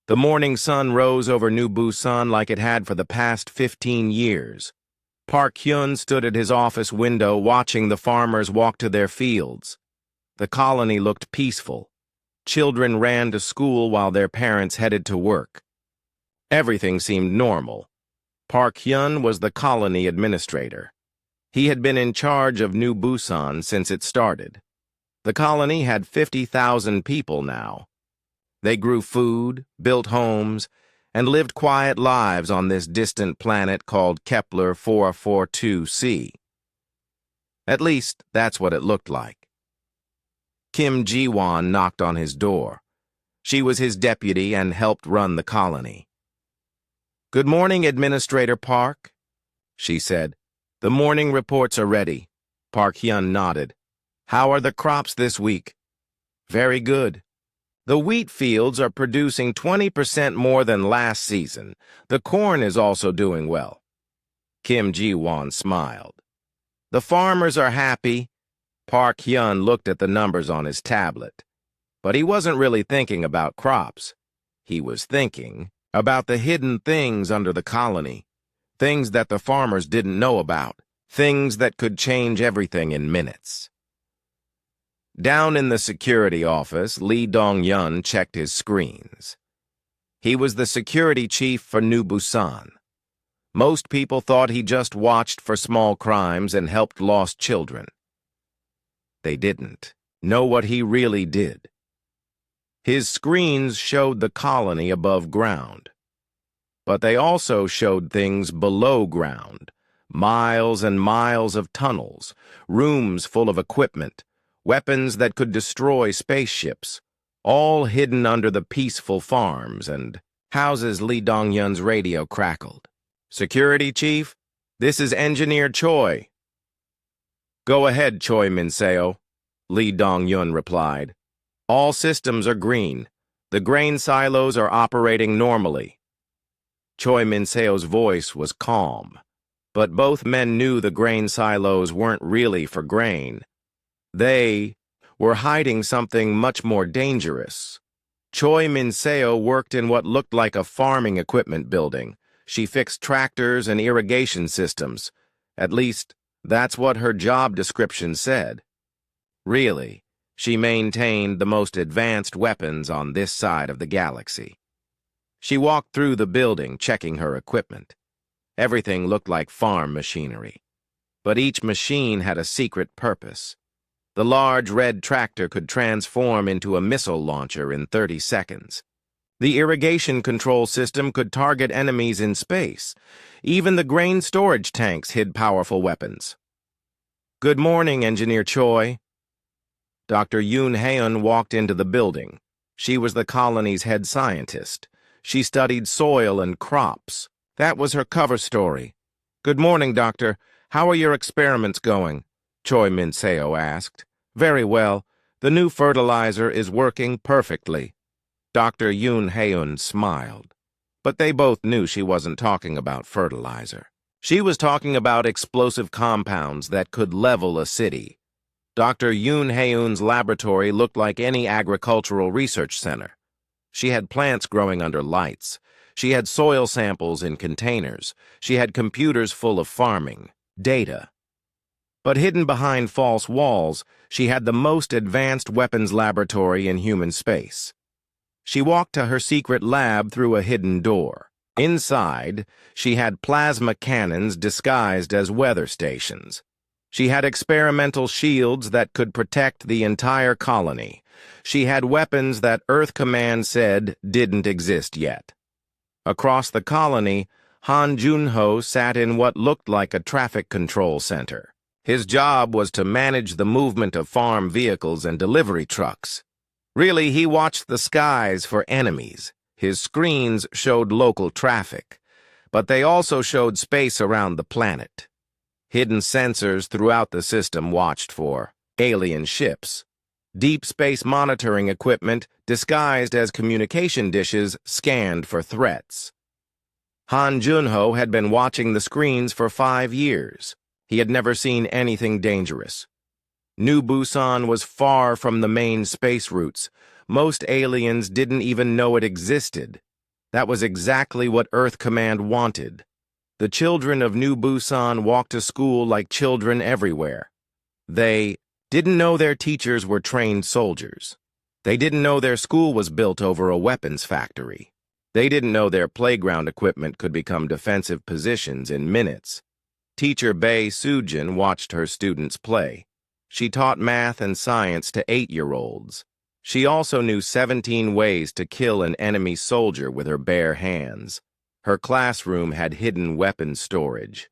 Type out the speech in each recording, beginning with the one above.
The morning sun rose over New Busan like it had for the past 15 years. Park Hyun stood at his office window watching the farmers walk to their fields. The colony looked peaceful. Children ran to school while their parents headed to work. Everything seemed normal. Park Hyun was the colony administrator. He had been in charge of New Busan since it started. The colony had 50,000 people now. They grew food, built homes, and lived quiet lives on this distant planet called Kepler 442c. At least, that's what it looked like. Kim Ji-won knocked on his door. She was his deputy and helped run the colony. "Good morning, Administrator Park," she said. "The morning reports are ready." Park Hyun nodded. "How are the crops this week?" "Very good. The wheat fields are producing 20% more than last season. The corn is also doing well." Kim Ji-won smiled. "The farmers are happy." Park Hyun looked at the numbers on his tablet. But he wasn't really thinking about crops. He was thinking about the hidden things under the colony, things that the farmers didn't know about, things that could change everything in minutes. Down in the security office, Lee Dong-yun checked his screens. He was the security chief for New Busan. Most people thought he just watched for small crimes and helped lost children. They didn't know what he really did. His screens showed the colony above ground. But they also showed things below ground, miles and miles of tunnels, rooms full of equipment, weapons that could destroy spaceships, all hidden under the peaceful farms and houses. Lee Dong-yun's radio crackled. "Security Chief, this is Engineer Choi." "Go ahead, Choi Min-seo," Lee Dong-yun replied. "All systems are green. The grain silos are operating normally." Choi Min-seo's voice was calm, but both men knew the grain silos weren't really for grain. They were hiding something much more dangerous. Choi Min-seo worked in what looked like a farming equipment building. She fixed tractors and irrigation systems. At least, that's what her job description said. Really, she maintained the most advanced weapons on this side of the galaxy. She walked through the building, checking her equipment. Everything looked like farm machinery. But each machine had a secret purpose. The large red tractor could transform into a missile launcher in 30 seconds. The irrigation control system could target enemies in space. Even the grain storage tanks hid powerful weapons. "Good morning, Engineer Choi." Dr. Yoon Haeun walked into the building. She was the colony's head scientist. She studied soil and crops. That was her cover story. "Good morning, Doctor. How are your experiments going?" Choi Min-seo asked. "Very well. The new fertilizer is working perfectly." Dr. Yoon Haeun smiled. But they both knew she wasn't talking about fertilizer. She was talking about explosive compounds that could level a city. Dr. Yoon Haeun's laboratory looked like any agricultural research center. She had plants growing under lights. She had soil samples in containers. She had computers full of farming data. But hidden behind false walls, she had the most advanced weapons laboratory in human space. She walked to her secret lab through a hidden door. Inside, she had plasma cannons disguised as weather stations. She had experimental shields that could protect the entire colony. She had weapons that Earth Command said didn't exist yet. Across the colony, Han Junho sat in what looked like a traffic control center. His job was to manage the movement of farm vehicles and delivery trucks. Really, he watched the skies for enemies. His screens showed local traffic, but they also showed space around the planet. Hidden sensors throughout the system watched for alien ships. Deep space monitoring equipment, disguised as communication dishes, scanned for threats. Han Junho had been watching the screens for 5 years. He had never seen anything dangerous. New Busan was far from the main space routes. Most aliens didn't even know it existed. That was exactly what Earth Command wanted. The children of New Busan walked to school like children everywhere. They didn't know their teachers were trained soldiers. They didn't know their school was built over a weapons factory. They didn't know their playground equipment could become defensive positions in minutes. Teacher Bae Sujin watched her students play. She taught math and science to 8-year-olds. She also knew 17 ways to kill an enemy soldier with her bare hands. Her classroom had hidden weapon storage.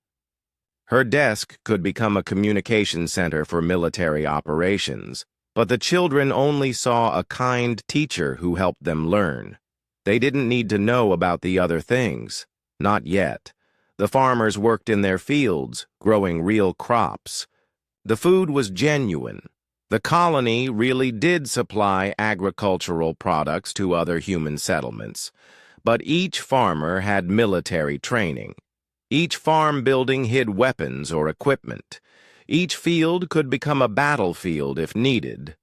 Her desk could become a communication center for military operations, but the children only saw a kind teacher who helped them learn. They didn't need to know about the other things. Not yet. The farmers worked in their fields, growing real crops. The food was genuine. The colony really did supply agricultural products to other human settlements. But each farmer had military training. Each farm building hid weapons or equipment. Each field could become a battlefield if needed.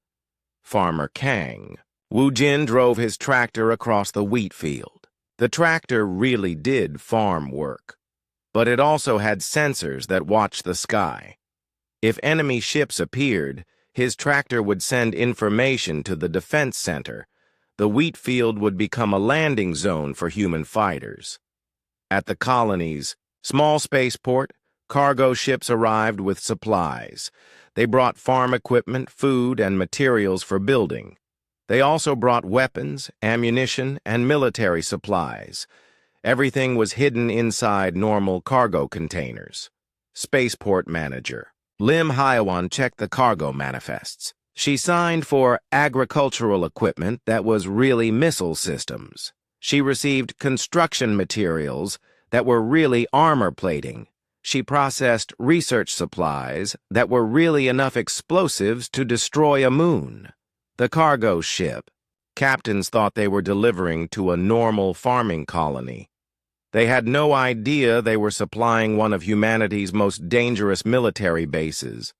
Farmer Kang. Wu Jin drove his tractor across the wheat field. The tractor really did farm work. But it also had sensors that watched the sky. If enemy ships appeared, his tractor would send information to the defense center. The wheat field would become a landing zone for human fighters. At the colony's small spaceport, cargo ships arrived with supplies. They brought farm equipment, food, and materials for building. They also brought weapons, ammunition, and military supplies. Everything was hidden inside normal cargo containers. Spaceport manager Lim Hyewan checked the cargo manifests. She signed for agricultural equipment that was really missile systems. She received construction materials that were really armor plating. She processed research supplies that were really enough explosives to destroy a moon. The cargo ship. Captains thought they were delivering to a normal farming colony. They had no idea they were supplying one of humanity's most dangerous military bases.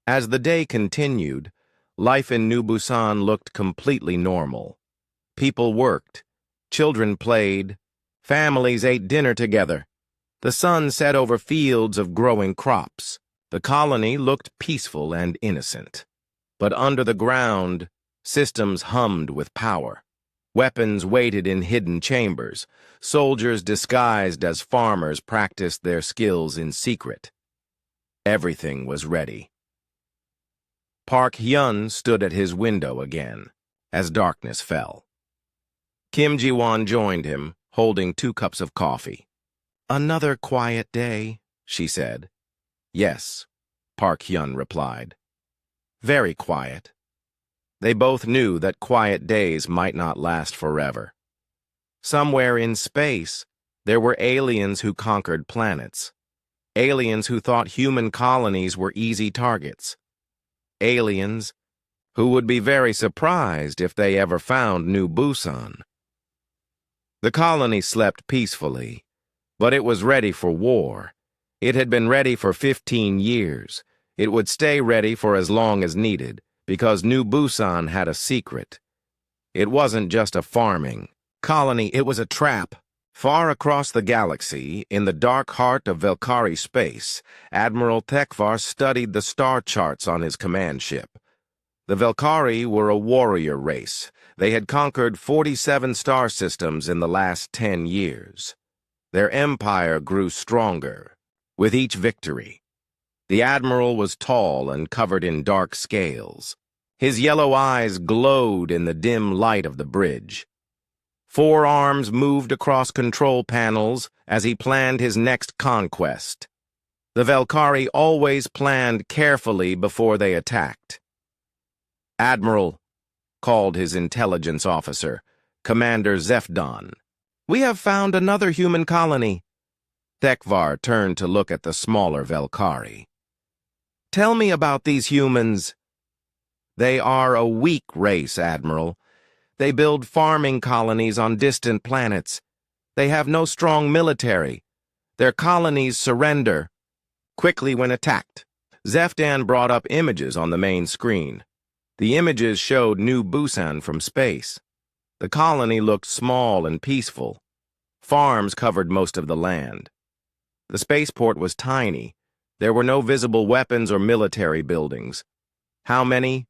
As the day continued, life in New Busan looked completely normal. People worked, children played, families ate dinner together. The sun set over fields of growing crops. The colony looked peaceful and innocent. But under the ground, systems hummed with power. Weapons waited in hidden chambers. Soldiers disguised as farmers practiced their skills in secret. Everything was ready. Park Hyun stood at his window again, as darkness fell. Kim Ji-won joined him, holding 2 cups of coffee. "Another quiet day," she said. "Yes," Park Hyun replied. "Very quiet." They both knew that quiet days might not last forever. Somewhere in space, there were aliens who conquered planets. Aliens who thought human colonies were easy targets. Aliens who would be very surprised if they ever found New Busan. The colony slept peacefully, but it was ready for war. It had been ready for 15 years. It would stay ready for as long as needed, because New Busan had a secret. It wasn't just a farming colony, it was a trap. Far across the galaxy, in the dark heart of Valkyrie space, Admiral Tekvar studied the star charts on his command ship. The Valkyrie were a warrior race. They had conquered 47 star systems in the last 10 years. Their empire grew stronger with each victory. The admiral was tall and covered in dark scales. His yellow eyes glowed in the dim light of the bridge. 4 arms moved across control panels as he planned his next conquest. The Valkyrie always planned carefully before they attacked. "Admiral," called his intelligence officer, Commander Zefdan, "we have found another human colony." Tekvar turned to look at the smaller Valkyrie. "Tell me about these humans." "They are a weak race, Admiral. They build farming colonies on distant planets. They have no strong military. Their colonies surrender quickly when attacked." Zefdan brought up images on the main screen. The images showed New Busan from space. The colony looked small and peaceful. Farms covered most of the land. The spaceport was tiny. There were no visible weapons or military buildings. How many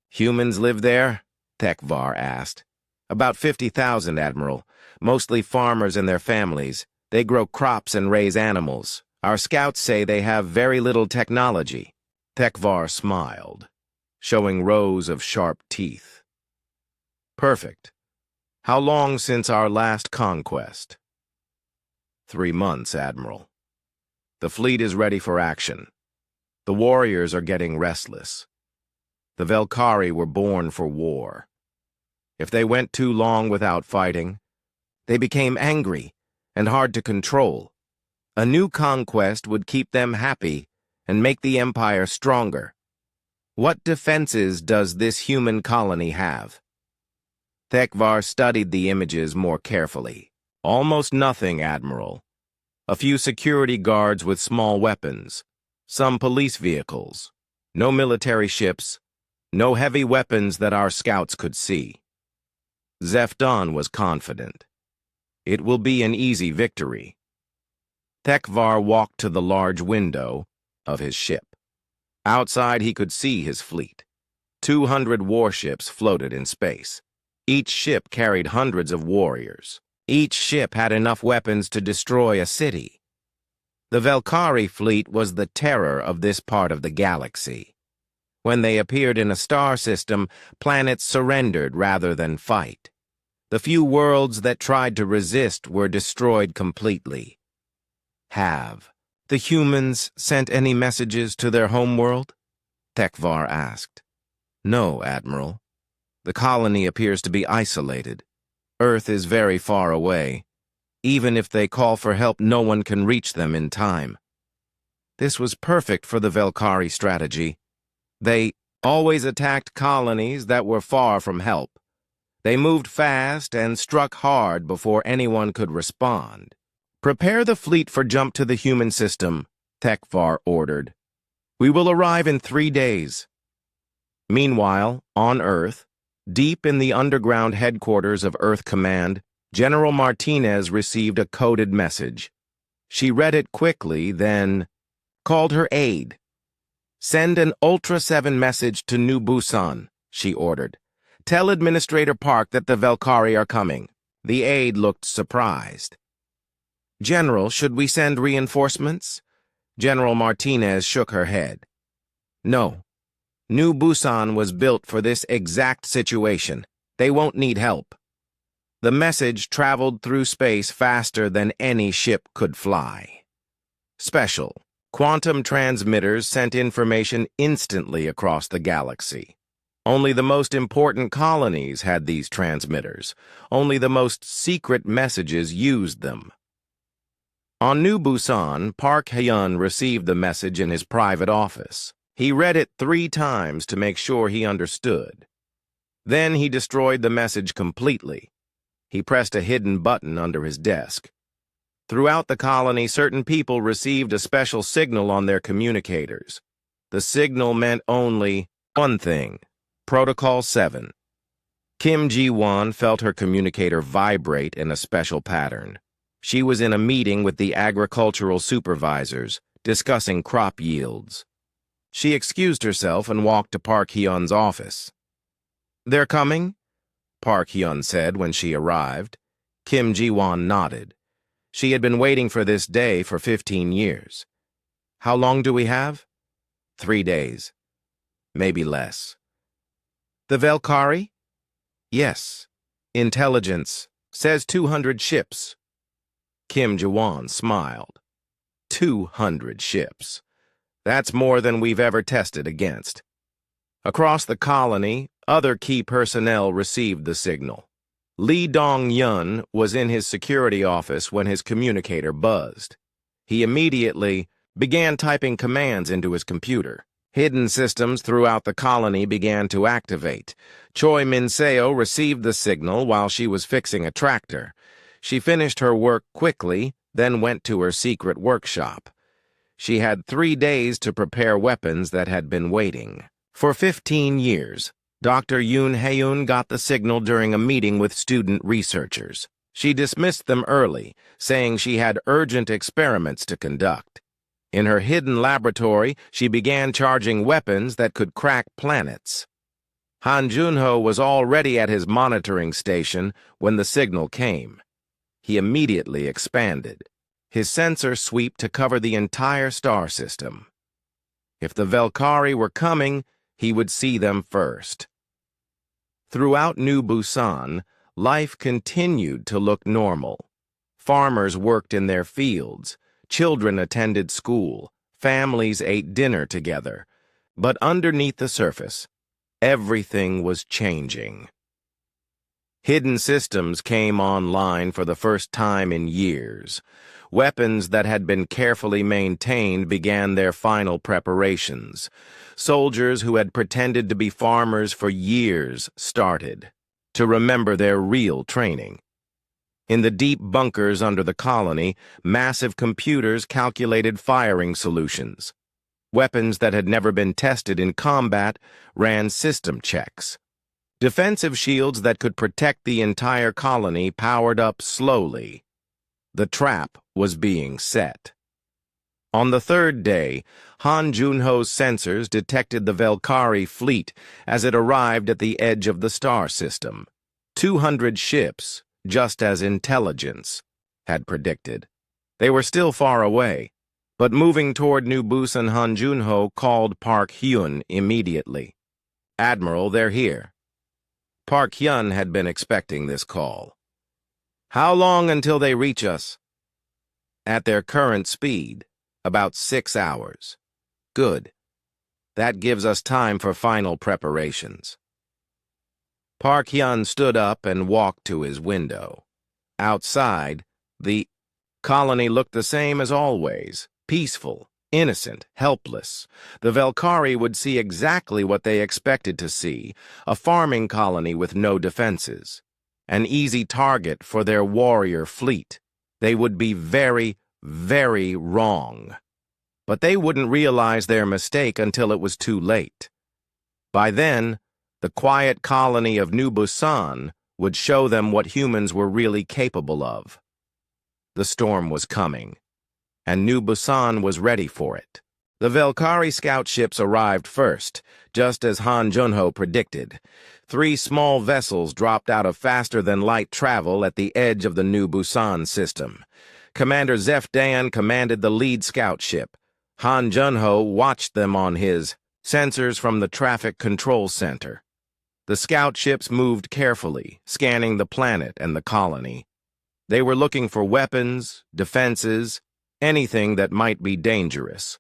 humans live there? Tekvar asked. About 50,000, Admiral. Mostly farmers and their families. They grow crops and raise animals. Our scouts say they have very little technology. Tekvar smiled, showing rows of sharp teeth. Perfect. How long since our last conquest? 3 months, Admiral. The fleet is ready for action. The warriors are getting restless. The Velkari were born for war. If they went too long without fighting, they became angry and hard to control. A new conquest would keep them happy and make the empire stronger. What defenses does this human colony have? Tekvar studied the images more carefully. Almost nothing, Admiral. A few security guards with small weapons, some police vehicles, no military ships, no heavy weapons that our scouts could see. Zefdon was confident. It will be an easy victory. Tekvar walked to the large window of his ship. Outside he could see his fleet. 200 warships floated in space. Each ship carried hundreds of warriors. Each ship had enough weapons to destroy a city. The Velkari fleet was the terror of this part of the galaxy. When they appeared in a star system, planets surrendered rather than fight. The few worlds that tried to resist were destroyed completely. Have the humans sent any messages to their homeworld? Tekvar asked. No, Admiral. The colony appears to be isolated. Earth is very far away. Even if they call for help, no one can reach them in time. This was perfect for the Velkari strategy. They always attacked colonies that were far from help. They moved fast and struck hard before anyone could respond. Prepare the fleet for jump to the human system, Tekvar ordered. We will arrive in 3 days. Meanwhile, on Earth, deep in the underground headquarters of Earth Command, General Martinez received a coded message. She read it quickly, then called her aide. Send an Ultra 7 message to New Busan, she ordered. Tell Administrator Park that the Velkari are coming. The aide looked surprised. General, should we send reinforcements? General Martinez shook her head. No. New Busan was built for this exact situation. They won't need help. The message traveled through space faster than any ship could fly. Special. Quantum transmitters sent information instantly across the galaxy. Only the most important colonies had these transmitters. Only the most secret messages used them. On New Busan, Park Hyun received the message in his private office. He read it 3 times to make sure he understood. Then he destroyed the message completely. He pressed a hidden button under his desk. Throughout the colony, certain people received a special signal on their communicators. The signal meant only one thing: Protocol 7. Kim Ji-won felt her communicator vibrate in a special pattern. She was in a meeting with the agricultural supervisors, discussing crop yields. She excused herself and walked to Park Hyun's office. They're coming? Park Hyun said when she arrived. Kim Ji-won nodded. She had been waiting for this day for 15 years. How long do we have? 3 days. Maybe less. The Velkari? Yes. Intelligence says 200 ships. Kim Ji-won smiled. 200 ships. That's more than we've ever tested against. Across the colony, other key personnel received the signal. Lee Dong-yun was in his security office when his communicator buzzed. He immediately began typing commands into his computer. Hidden systems throughout the colony began to activate. Choi Min-seo received the signal while she was fixing a tractor. She finished her work quickly, then went to her secret workshop. She had 3 days to prepare weapons that had been waiting. For 15 years, Dr. Yoon Haeun got the signal during a meeting with student researchers. She dismissed them early, saying she had urgent experiments to conduct. In her hidden laboratory, she began charging weapons that could crack planets. Han Junho was already at his monitoring station when the signal came. He immediately expanded, his sensor sweep to cover the entire star system. If the Valkyrie were coming, he would see them first. Throughout New Busan, life continued to look normal. Farmers worked in their fields, children attended school, families ate dinner together. But underneath the surface, everything was changing. Hidden systems came online for the first time in years. Weapons that had been carefully maintained began their final preparations. Soldiers who had pretended to be farmers for years started to remember their real training. In the deep bunkers under the colony, massive computers calculated firing solutions. Weapons that had never been tested in combat ran system checks. Defensive shields that could protect the entire colony powered up slowly. The trap was being set. On the third day, Han Junho's sensors detected the Valkyrie fleet as it arrived at the edge of the star system. 200 ships, just as intelligence had predicted. They were still far away, but moving toward New Busan. Han Junho called Park Hyun immediately. "Admiral, they're here." Park Hyun had been expecting this call. "How long until they reach us?" "At their current speed, about 6 hours." "Good. That gives us time for final preparations." Park Hyun stood up and walked to his window. Outside, the colony looked the same as always, peaceful, innocent, helpless. The Valkyrie would see exactly what they expected to see, a farming colony with no defenses. An easy target for their warrior fleet. They would be very, very wrong. But they wouldn't realize their mistake until it was too late. By then, the quiet colony of New Busan would show them what humans were really capable of. The storm was coming, and New Busan was ready for it. The Valkyrie scout ships arrived first, just as Han Junho predicted. 3 small vessels dropped out of faster-than-light travel at the edge of the New Busan system. Commander Zef Dan commanded the lead scout ship. Han Junho watched them on his sensors from the traffic control center. The scout ships moved carefully, scanning the planet and the colony. They were looking for weapons, defenses, anything that might be dangerous.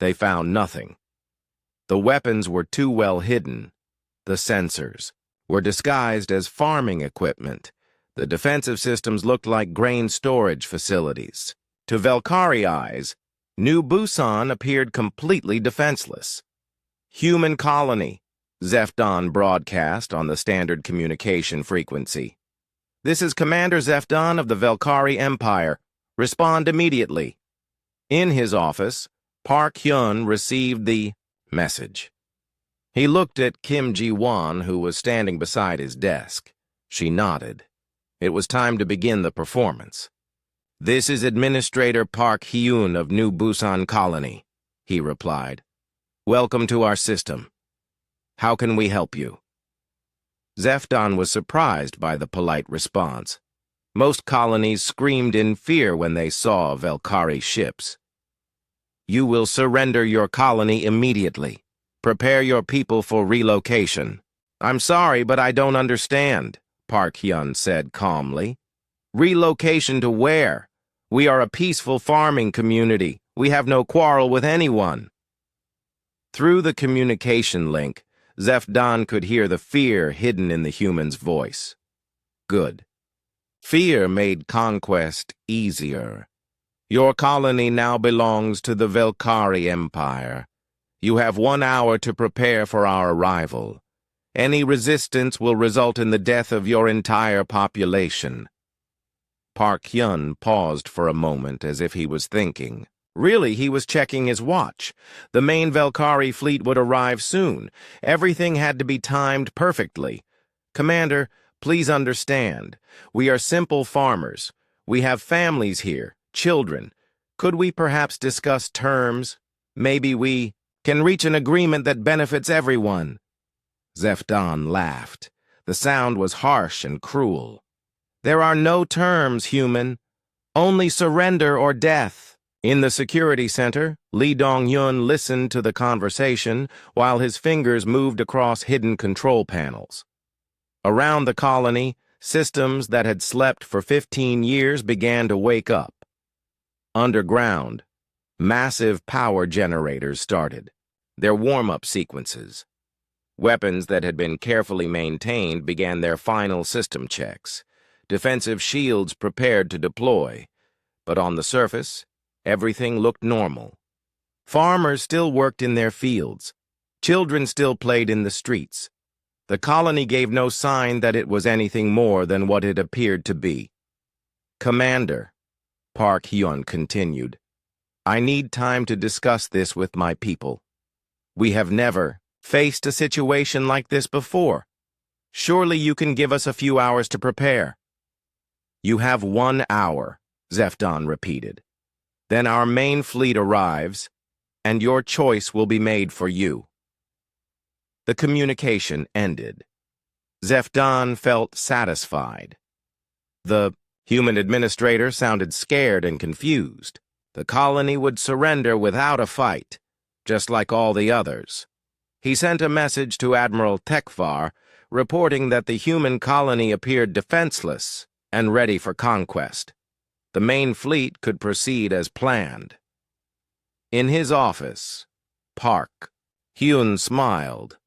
They found nothing. The weapons were too well hidden. The sensors were disguised as farming equipment. The defensive systems looked like grain storage facilities. To Valkyrie eyes, New Busan appeared completely defenseless. "Human colony," Zef Dan broadcast on the standard communication frequency. "This is Commander Zef Dan of the Valkyrie Empire. Respond immediately." In his office, Park Hyun received the message. He looked at Kim Ji-won, who was standing beside his desk. She nodded. It was time to begin the performance. "This is Administrator Park Hyun of New Busan Colony," he replied. "Welcome to our system. How can we help you?" Zef Dan was surprised by the polite response. Most colonies screamed in fear when they saw Valkyrie ships. "You will surrender your colony immediately. Prepare your people for relocation." "I'm sorry, but I don't understand," Park Hyun said calmly. "Relocation to where? We are a peaceful farming community. We have no quarrel with anyone." Through the communication link, Zef Dan could hear the fear hidden in the human's voice. Good. Fear made conquest easier. "Your colony now belongs to the Valkyrie Empire. You have 1 hour to prepare for our arrival. Any resistance will result in the death of your entire population." Park Hyun paused for a moment as if he was thinking. Really, he was checking his watch. The main Velkari fleet would arrive soon. Everything had to be timed perfectly. Commander, please understand. We are simple farmers. We have families here, children. Could we perhaps discuss terms? Maybe we can reach an agreement that benefits everyone. Zefdan laughed. The sound was harsh and cruel. There are no terms, human. Only surrender or death. In the security center, Lee Dong-hyun listened to the conversation while his fingers moved across hidden control panels. Around the colony, systems that had slept for 15 years began to wake up. Underground, massive power generators started, their warm-up sequences. Weapons that had been carefully maintained began their final system checks. Defensive shields prepared to deploy. But on the surface, everything looked normal. Farmers still worked in their fields. Children still played in the streets. The colony gave no sign that it was anything more than what it appeared to be. Commander, Park Hyun continued, I need time to discuss this with my people. We have never faced a situation like this before. Surely you can give us a few hours to prepare. You have 1 hour, Zefdan repeated. Then our main fleet arrives, and your choice will be made for you. The communication ended. Zefdan felt satisfied. The human administrator sounded scared and confused. The colony would surrender without a fight, just like all the others. He sent a message to Admiral Tekvar, reporting that the human colony appeared defenseless and ready for conquest. The main fleet could proceed as planned. In his office, Park Hyun smiled.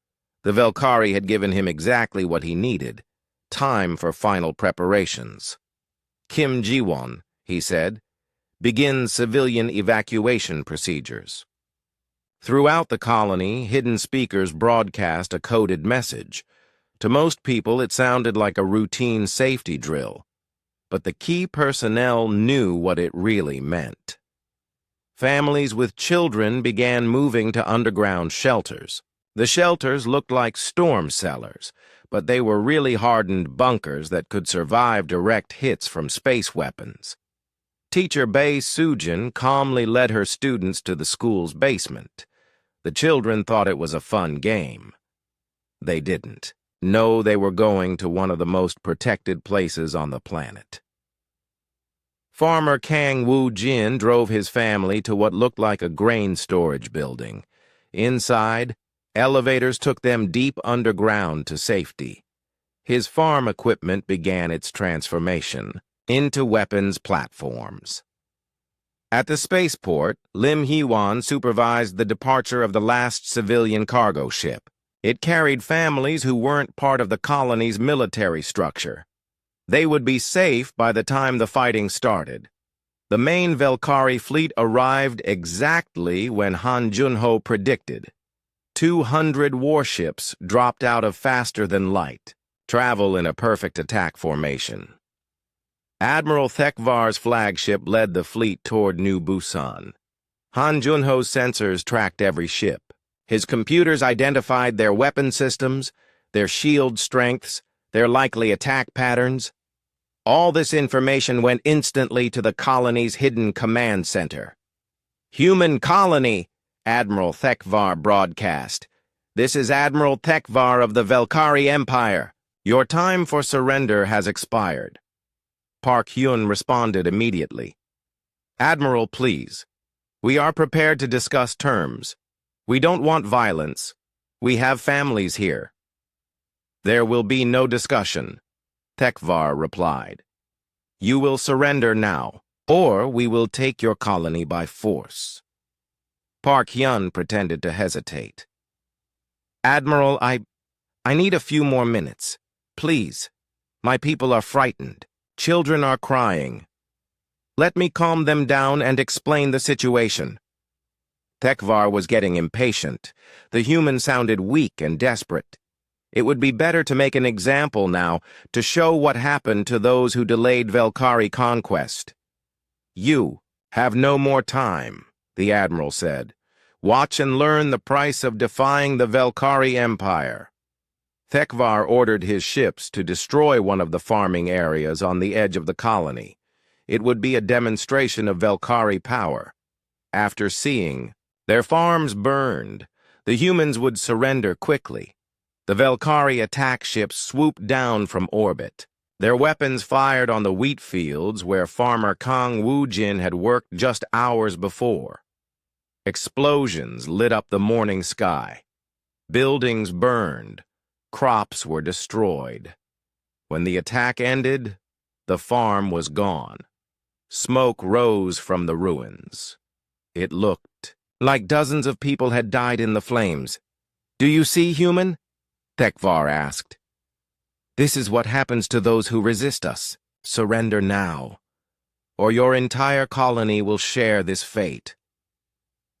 The Velkari had given him exactly what he needed, time for final preparations. Kim Ji-won, he said, begin civilian evacuation procedures. Throughout the colony, hidden speakers broadcast a coded message. To most people, it sounded like a routine safety drill. But the key personnel knew what it really meant. Families with children began moving to underground shelters. The shelters looked like storm cellars, but they were really hardened bunkers that could survive direct hits from space weapons. Teacher Bae Sujin calmly led her students to the school's basement. The children thought it was a fun game. They didn't. No, they were going to one of the most protected places on the planet. Farmer Kang Woo-jin drove his family to what looked like a grain storage building. Inside, elevators took them deep underground to safety. His farm equipment began its transformation into weapons platforms. At the spaceport, Lim Hee-won supervised the departure of the last civilian cargo ship. It carried families who weren't part of the colony's military structure. They would be safe by the time the fighting started. The main Velkari fleet arrived exactly when Han Junho predicted. 200 warships dropped out of faster-than-light, travel in a perfect attack formation. Admiral Tekvar's flagship led the fleet toward New Busan. Han Junho's sensors tracked every ship. His computers identified their weapon systems, their shield strengths, their likely attack patterns. All this information went instantly to the colony's hidden command center. Human colony, Admiral Tekvar broadcast. This is Admiral Tekvar of the Velkari Empire. Your time for surrender has expired. Park Hyun responded immediately. Admiral, please. We are prepared to discuss terms. We don't want violence. We have families here. There will be no discussion, Tekvar replied. You will surrender now, or we will take your colony by force. Park Hyun pretended to hesitate. Admiral, I need a few more minutes. Please. My people are frightened. Children are crying. Let me calm them down and explain the situation. Tekvar was getting impatient. The human sounded weak and desperate. It would be better to make an example now, to show what happened to those who delayed Velkari conquest. You have no more time. the admiral said. "Watch and learn the price of defying the Velkari Empire." Thekvar ordered his ships to destroy one of the farming areas on the edge of the colony. It would be a demonstration of Velkari power. After seeing their farms burned, the humans would surrender quickly. The Velkari attack ships swooped down from orbit. Their weapons fired on the wheat fields where farmer Kang Woojin had worked just hours before. Explosions lit up the morning sky. Buildings burned. Crops were destroyed. When the attack ended, the farm was gone. Smoke rose from the ruins. It looked like dozens of people had died in the flames. "Do you see, human?" Thekvar asked. "This is what happens to those who resist us. Surrender now, or your entire colony will share this fate."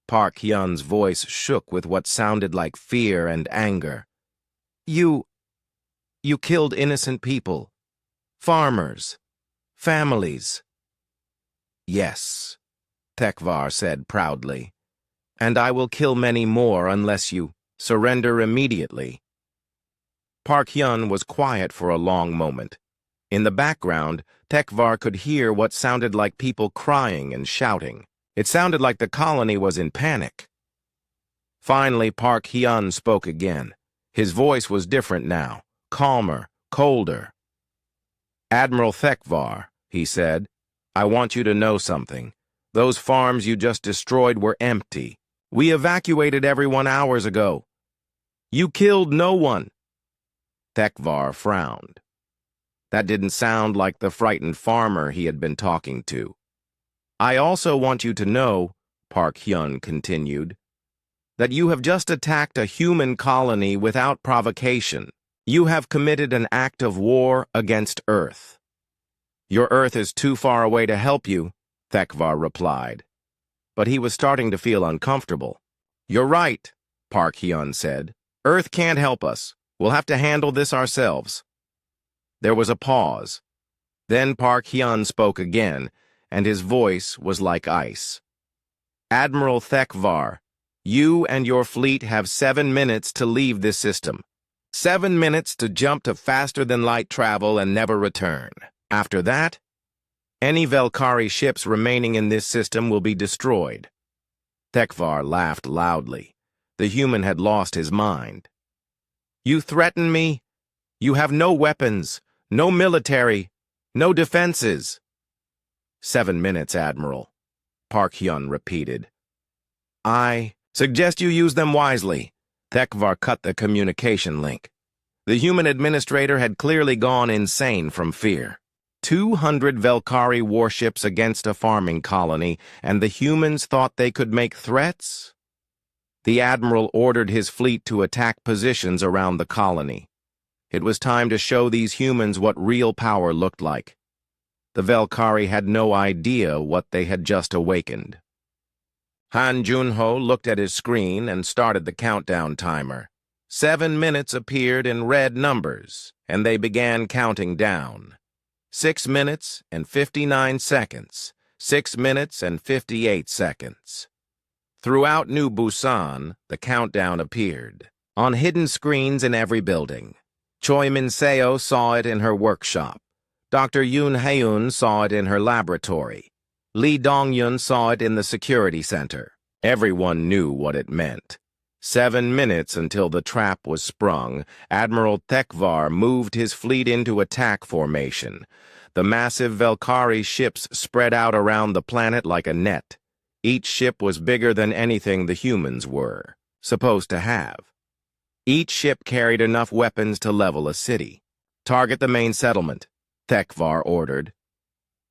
Park Hyun's voice shook with what sounded like fear and anger. You killed innocent people, farmers, families." "Yes," Thekvar said proudly, "and I will kill many more unless you surrender immediately." Park Hyun was quiet for a long moment. In the background, Thekvar could hear what sounded like people crying and shouting. It sounded like the colony was in panic. Finally, Park Hyun spoke again. His voice was different now, calmer, colder. "Admiral Thekvar," he said, "I want you to know something. Those farms you just destroyed were empty. We evacuated everyone hours ago. You killed no one." Thekvar frowned. That didn't sound like the frightened farmer he had been talking to. "I also want you to know," Park Hyun continued, "that you have just attacked a human colony without provocation. You have committed an act of war against Earth." "Your Earth is too far away to help you," Thekvar replied. But he was starting to feel uncomfortable. "You're right," Park Hyun said. "Earth can't help us. We'll have to handle this ourselves." There was a pause. Then Park Hyun spoke again, and his voice was like ice. "Admiral Thekvar, you and your fleet have 7 minutes to leave this system. 7 minutes to jump to faster-than-light travel and never return. After that, any Velkari ships remaining in this system will be destroyed." Thekvar laughed loudly. The human had lost his mind. "You threaten me? You have no weapons, no military, no defenses." 7 minutes, Admiral," Park Hyun repeated. "I suggest you use them wisely." Thekvar cut the communication link. The human administrator had clearly gone insane from fear. 200 Velkari warships against a farming colony, and the humans thought they could make threats? The admiral ordered his fleet to attack positions around the colony. It was time to show these humans what real power looked like. The Velkari had no idea what they had just awakened. Han Junho looked at his screen and started the countdown timer. 7 minutes appeared in red numbers, and they began counting down. 6 minutes and 59 seconds. 6 minutes and 58 seconds. Throughout New Busan, the countdown appeared, on hidden screens in every building. Choi Min-seo saw it in her workshop. Dr. Yoon Haeun saw it in her laboratory. Lee Dong-yun saw it in the security center. Everyone knew what it meant. 7 minutes until the trap was sprung, Admiral Thekvar moved his fleet into attack formation. The massive Velkari ships spread out around the planet like a net. Each ship was bigger than anything the humans were supposed to have. Each ship carried enough weapons to level a city. "Target the main settlement," Thekvar ordered.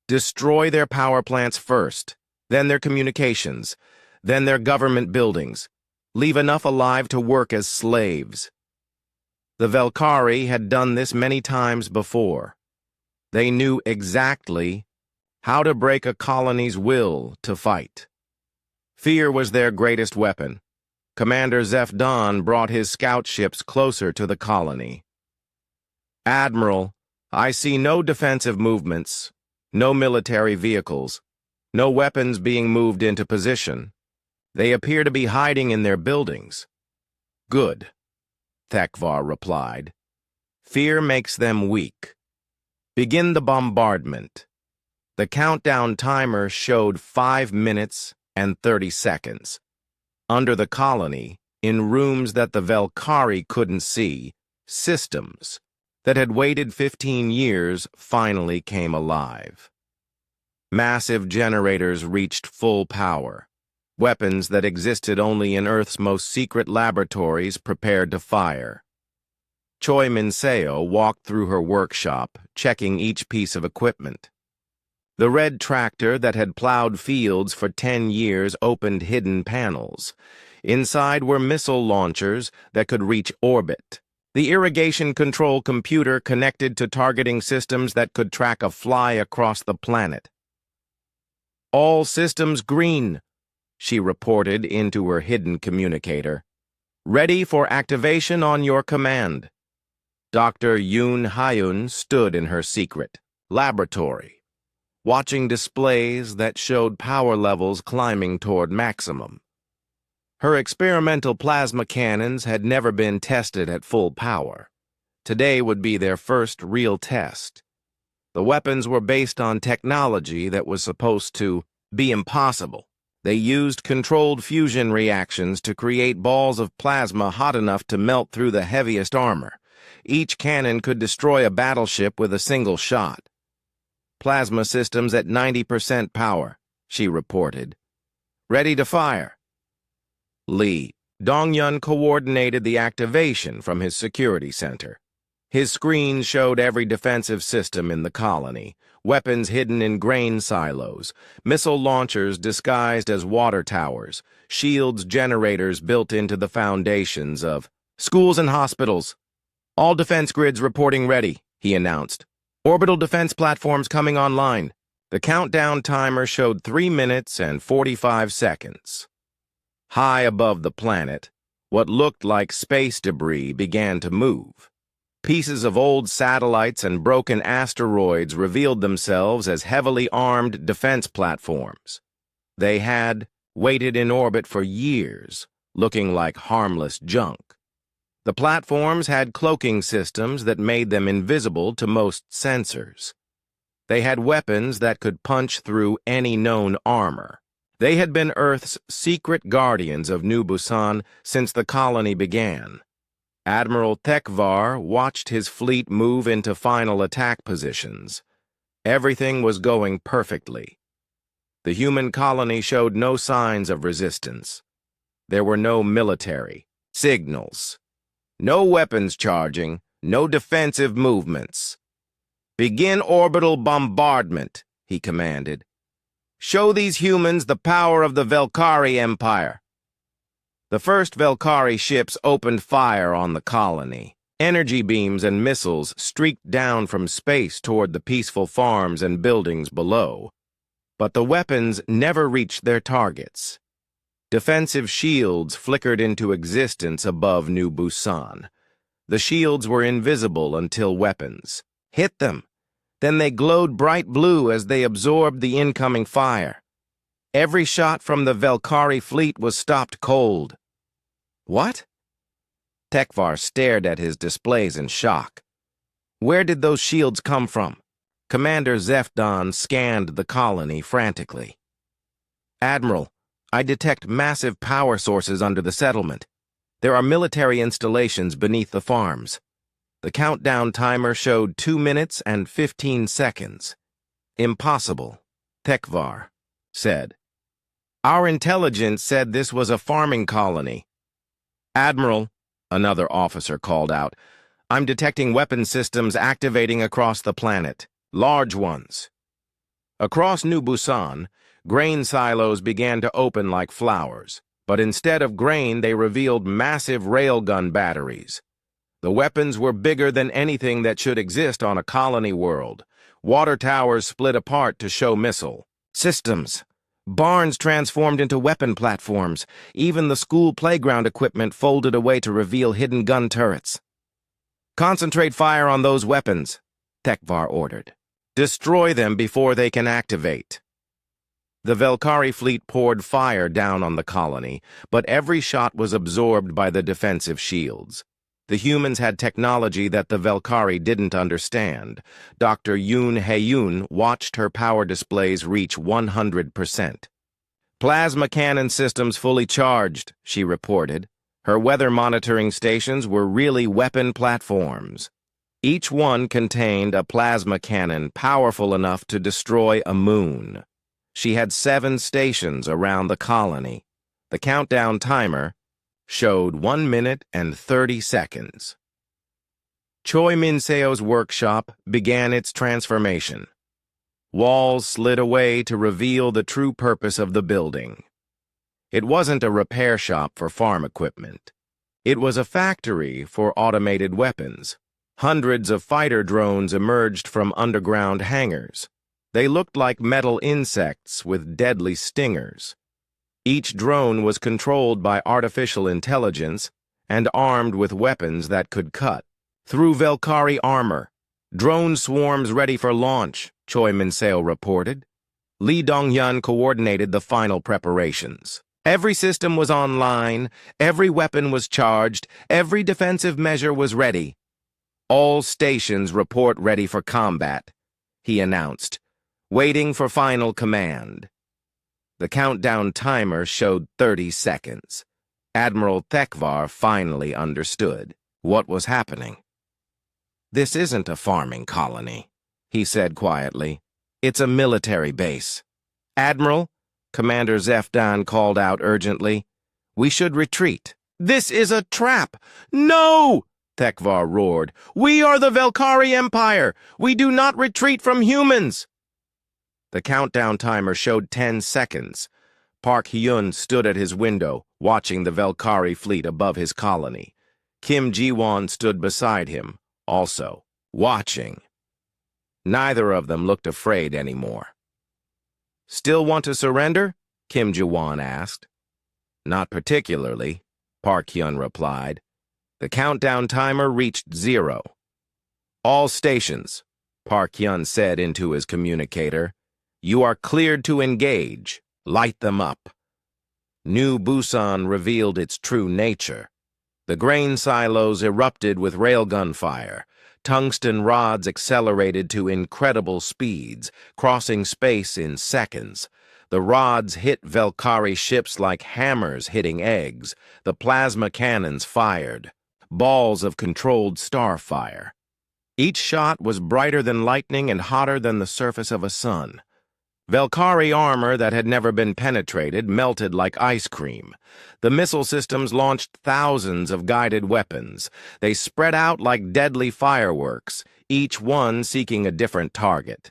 "Destroy their power plants first, then their communications, then their government buildings. Leave enough alive to work as slaves." The Velkari had done this many times before. They knew exactly how to break a colony's will to fight. Fear was their greatest weapon. Commander Zeph Don brought his scout ships closer to the colony. "Admiral, I see no defensive movements, no military vehicles, no weapons being moved into position. They appear to be hiding in their buildings. Good, Thekvar replied. Fear makes them weak. Begin the bombardment. The countdown timer showed 5 minutes and 30 seconds. Under the colony, in rooms that the Velkari couldn't see, systems that had waited 15 years finally came alive. Massive generators reached full power. Weapons that existed only in Earth's most secret laboratories prepared to fire. Choi Minseo walked through her workshop, checking each piece of equipment. The red tractor that had plowed fields for 10 years opened hidden panels. Inside were missile launchers that could reach orbit. The irrigation control computer connected to targeting systems that could track a fly across the planet. All systems green, she reported into her hidden communicator. Ready for activation on your command. Dr. Yoon Hyun stood in her secret laboratory, watching displays that showed power levels climbing toward maximum. Her experimental plasma cannons had never been tested at full power. Today would be their first real test. The weapons were based on technology that was supposed to be impossible. They used controlled fusion reactions to create balls of plasma hot enough to melt through the heaviest armor. Each cannon could destroy a battleship with a single shot. Plasma systems at 90% power, she reported. Ready to fire. Lee Dongyun coordinated the activation from his security center. His screen showed every defensive system in the colony, weapons hidden in grain silos, missile launchers disguised as water towers, shields generators built into the foundations of schools and hospitals. All defense grids reporting ready, he announced. Orbital defense platforms coming online. The countdown timer showed 3 minutes and 45 seconds. High above the planet, what looked like space debris began to move. Pieces of old satellites and broken asteroids revealed themselves as heavily armed defense platforms. They had waited in orbit for years, looking like harmless junk. The platforms had cloaking systems that made them invisible to most sensors. They had weapons that could punch through any known armor. They had been Earth's secret guardians of New Busan since the colony began. Admiral Thekvar watched his fleet move into final attack positions. Everything was going perfectly. The human colony showed no signs of resistance. There were no military signals, no weapons charging, no defensive movements. Begin orbital bombardment, he commanded. Show these humans the power of the Velkari Empire. The first Velkari ships opened fire on the colony. Energy beams and missiles streaked down from space toward the peaceful farms and buildings below. But the weapons never reached their targets. Defensive shields flickered into existence above New Busan. The shields were invisible until weapons hit them. Then they glowed bright blue as they absorbed the incoming fire. Every shot from the Velkari fleet was stopped cold. What? Thekvar stared at his displays in shock. Where did those shields come from? Commander Zefdon scanned the colony frantically. Admiral, I detect massive power sources under the settlement. There are military installations beneath the farms. The countdown timer showed 2 minutes and 15 seconds. Impossible, Thekvar said. Our intelligence said this was a farming colony. Admiral, another officer called out, I'm detecting weapon systems activating across the planet, large ones. Across New Busan, grain silos began to open like flowers, but instead of grain they revealed massive railgun batteries. The weapons were bigger than anything that should exist on a colony world. Water towers split apart to show missile systems. Barns transformed into weapon platforms. Even the school playground equipment folded away to reveal hidden gun turrets. Concentrate fire on those weapons, Thekvar ordered. Destroy them before they can activate. The Velkari fleet poured fire down on the colony, but every shot was absorbed by the defensive shields. The humans had technology that the Velkari didn't understand. Dr. Yoon Hae-yoon watched her power displays reach 100%. "Plasma cannon systems fully charged," she reported. Her weather monitoring stations were really weapon platforms. Each one contained a plasma cannon powerful enough to destroy a moon. She had 7 stations around the colony. The countdown timer showed 1 minute and 30 seconds. Choi Min-seo's workshop began its transformation. Walls slid away to reveal the true purpose of the building. It wasn't a repair shop for farm equipment. It was a factory for automated weapons. Hundreds of fighter drones emerged from underground hangars. They looked like metal insects with deadly stingers. Each drone was controlled by artificial intelligence and armed with weapons that could cut through Velkari armor. "Drone swarms ready for launch," Choi Min-seo reported. Lee Dong-hyun coordinated the final preparations. Every system was online, every weapon was charged, every defensive measure was ready. "All stations report ready for combat," he announced, waiting for final command. The countdown timer showed 30 seconds. Admiral Thekvar finally understood what was happening. "This isn't a farming colony," he said quietly. "It's a military base." "Admiral," Commander Zefdan called out urgently, "we should retreat." "This is a trap!" "No!" Thekvar roared. "We are the Velkari Empire! We do not retreat from humans!" The countdown timer showed 10 seconds. Park Hyun stood at his window, watching the Velkari fleet above his colony. Kim Ji-won stood beside him, also watching. Neither of them looked afraid anymore. "Still want to surrender?" Kim Ji-won asked. "Not particularly," Park Hyun replied. The countdown timer reached 0. "All stations," Park Hyun said into his communicator. "You are cleared to engage. Light them up." New Busan revealed its true nature. The grain silos erupted with railgun fire. Tungsten rods accelerated to incredible speeds, crossing space in seconds. The rods hit Velkari ships like hammers hitting eggs. The plasma cannons fired. Balls of controlled starfire. Each shot was brighter than lightning and hotter than the surface of a sun. Velkari armor that had never been penetrated melted like ice cream. The missile systems launched thousands of guided weapons. They spread out like deadly fireworks, each one seeking a different target.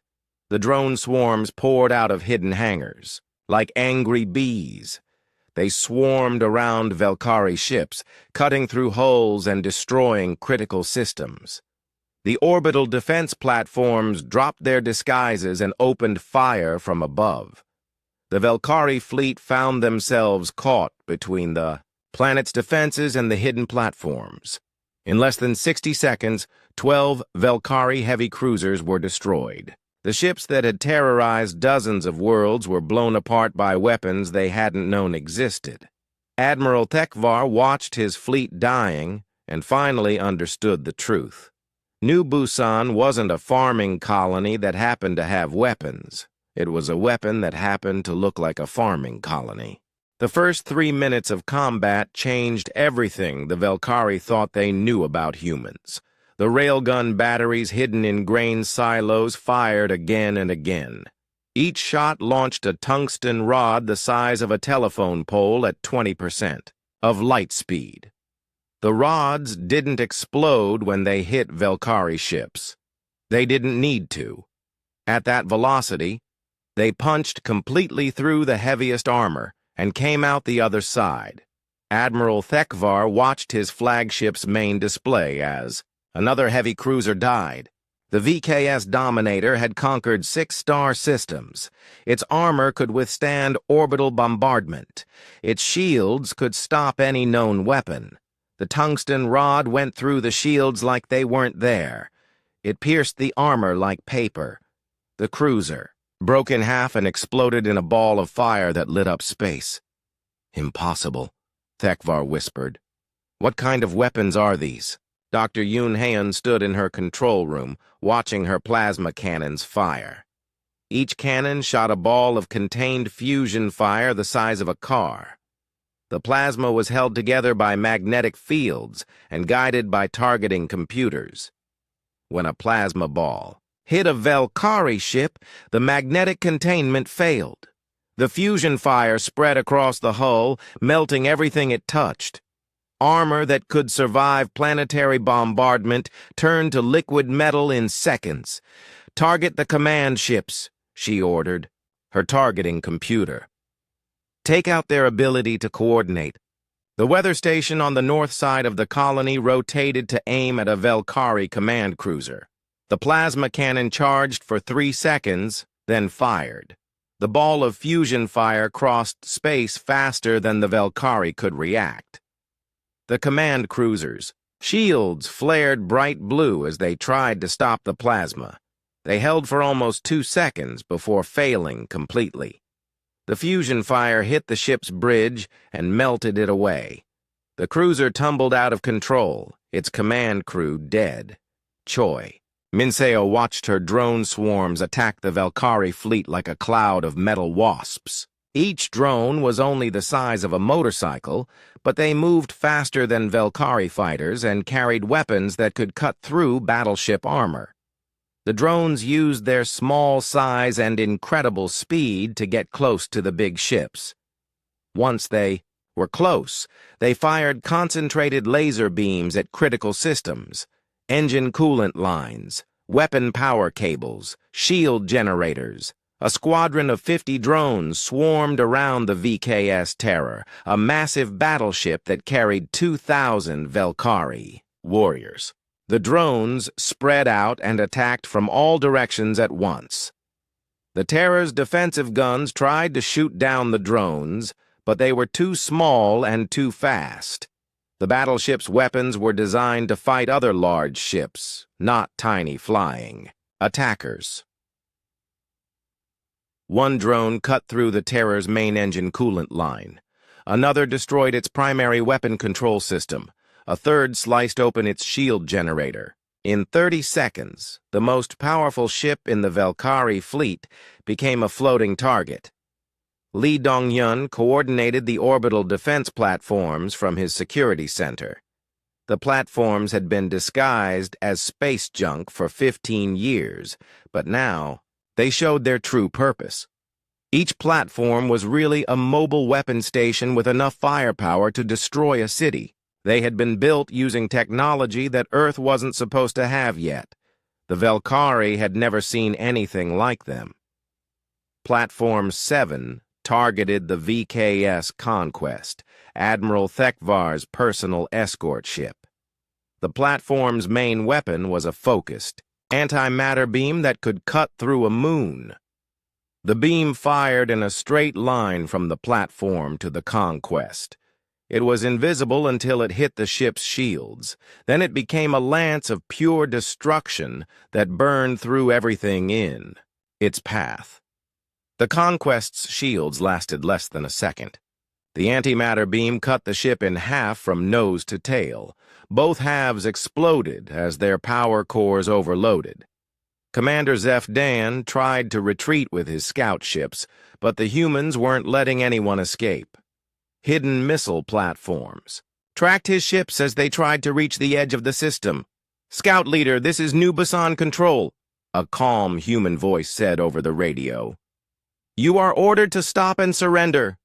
The drone swarms poured out of hidden hangars, like angry bees. They swarmed around Velkari ships, cutting through hulls and destroying critical systems. The orbital defense platforms dropped their disguises and opened fire from above. The Velkari fleet found themselves caught between the planet's defenses and the hidden platforms. In less than 60 seconds, 12 Velkari heavy cruisers were destroyed. The ships that had terrorized dozens of worlds were blown apart by weapons they hadn't known existed. Admiral Thekvar watched his fleet dying and finally understood the truth. New Busan wasn't a farming colony that happened to have weapons. It was a weapon that happened to look like a farming colony. The first 3 minutes of combat changed everything the Velkari thought they knew about humans. The railgun batteries hidden in grain silos fired again and again. Each shot launched a tungsten rod the size of a telephone pole at 20% of light speed. The rods didn't explode when they hit Velkari ships. They didn't need to. At that velocity, they punched completely through the heaviest armor and came out the other side. Admiral Thekvar watched his flagship's main display as another heavy cruiser died. The VKS Dominator had conquered 6-star systems. Its armor could withstand orbital bombardment. Its shields could stop any known weapon. The tungsten rod went through the shields like they weren't there. It pierced the armor like paper. The cruiser, broke in half and exploded in a ball of fire that lit up space. Impossible, Thekvar whispered. What kind of weapons are these? Dr. Yoon Haeun stood in her control room, watching her plasma cannons fire. Each cannon shot a ball of contained fusion fire the size of a car. The plasma was held together by magnetic fields and guided by targeting computers. When a plasma ball hit a Velkari ship, the magnetic containment failed. The fusion fire spread across the hull, melting everything it touched. Armor that could survive planetary bombardment turned to liquid metal in seconds. Target the command ships, she ordered, her targeting computer. Take out their ability to coordinate. The weather station on the north side of the colony rotated to aim at a Velkari command cruiser. The plasma cannon charged for 3 seconds, then fired. The ball of fusion fire crossed space faster than the Velkari could react. The command cruisers' shields flared bright blue as they tried to stop the plasma. They held for almost 2 seconds before failing completely. The fusion fire hit the ship's bridge and melted it away. The cruiser tumbled out of control, its command crew dead. Choi. Minseo watched her drone swarms attack the Velkari fleet like a cloud of metal wasps. Each drone was only the size of a motorcycle, but they moved faster than Velkari fighters and carried weapons that could cut through battleship armor. The drones used their small size and incredible speed to get close to the big ships. Once they were close, they fired concentrated laser beams at critical systems, engine coolant lines, weapon power cables, shield generators. A squadron of 50 drones swarmed around the VKS Terror, a massive battleship that carried 2,000 Velkari warriors. The drones spread out and attacked from all directions at once. The Terror's defensive guns tried to shoot down the drones, but they were too small and too fast. The battleship's weapons were designed to fight other large ships, not tiny flying attackers. One drone cut through the Terror's main engine coolant line. Another destroyed its primary weapon control system. A third sliced open its shield generator. In 30 seconds, the most powerful ship in the Velkari fleet became a floating target. Lee Dong-yun coordinated the orbital defense platforms from his security center. The platforms had been disguised as space junk for 15 years, but now they showed their true purpose. Each platform was really a mobile weapon station with enough firepower to destroy a city. They had been built using technology that Earth wasn't supposed to have yet. The Velkari had never seen anything like them. Platform 7 targeted the VKS Conquest, Admiral Thekvar's personal escort ship. The platform's main weapon was a focused, antimatter beam that could cut through a moon. The beam fired in a straight line from the platform to the Conquest. It was invisible until it hit the ship's shields. Then it became a lance of pure destruction that burned through everything in its path. The Conquest's shields lasted less than a second. The antimatter beam cut the ship in half from nose to tail. Both halves exploded as their power cores overloaded. Commander Zeph Dan tried to retreat with his scout ships, but the humans weren't letting anyone escape. Hidden missile platforms tracked his ships as they tried to reach the edge of the system. "Scout leader, this is New Busan Control," a calm human voice said over the radio. "You are ordered to stop and surrender."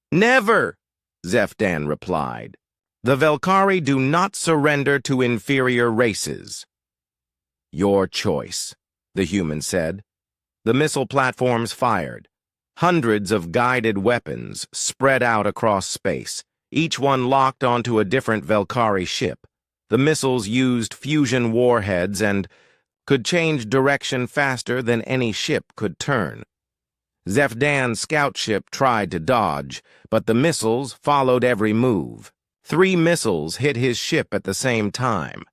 "Never," Zeph Dan replied. "The Velkari do not surrender to inferior races." "Your choice," the human said. The missile platforms fired. Hundreds of guided weapons spread out across space, each one locked onto a different Velkari ship. The missiles used fusion warheads and could change direction faster than any ship could turn. Zeph Dan's scout ship tried to dodge, but the missiles followed every move. 3 missiles hit his ship at the same time.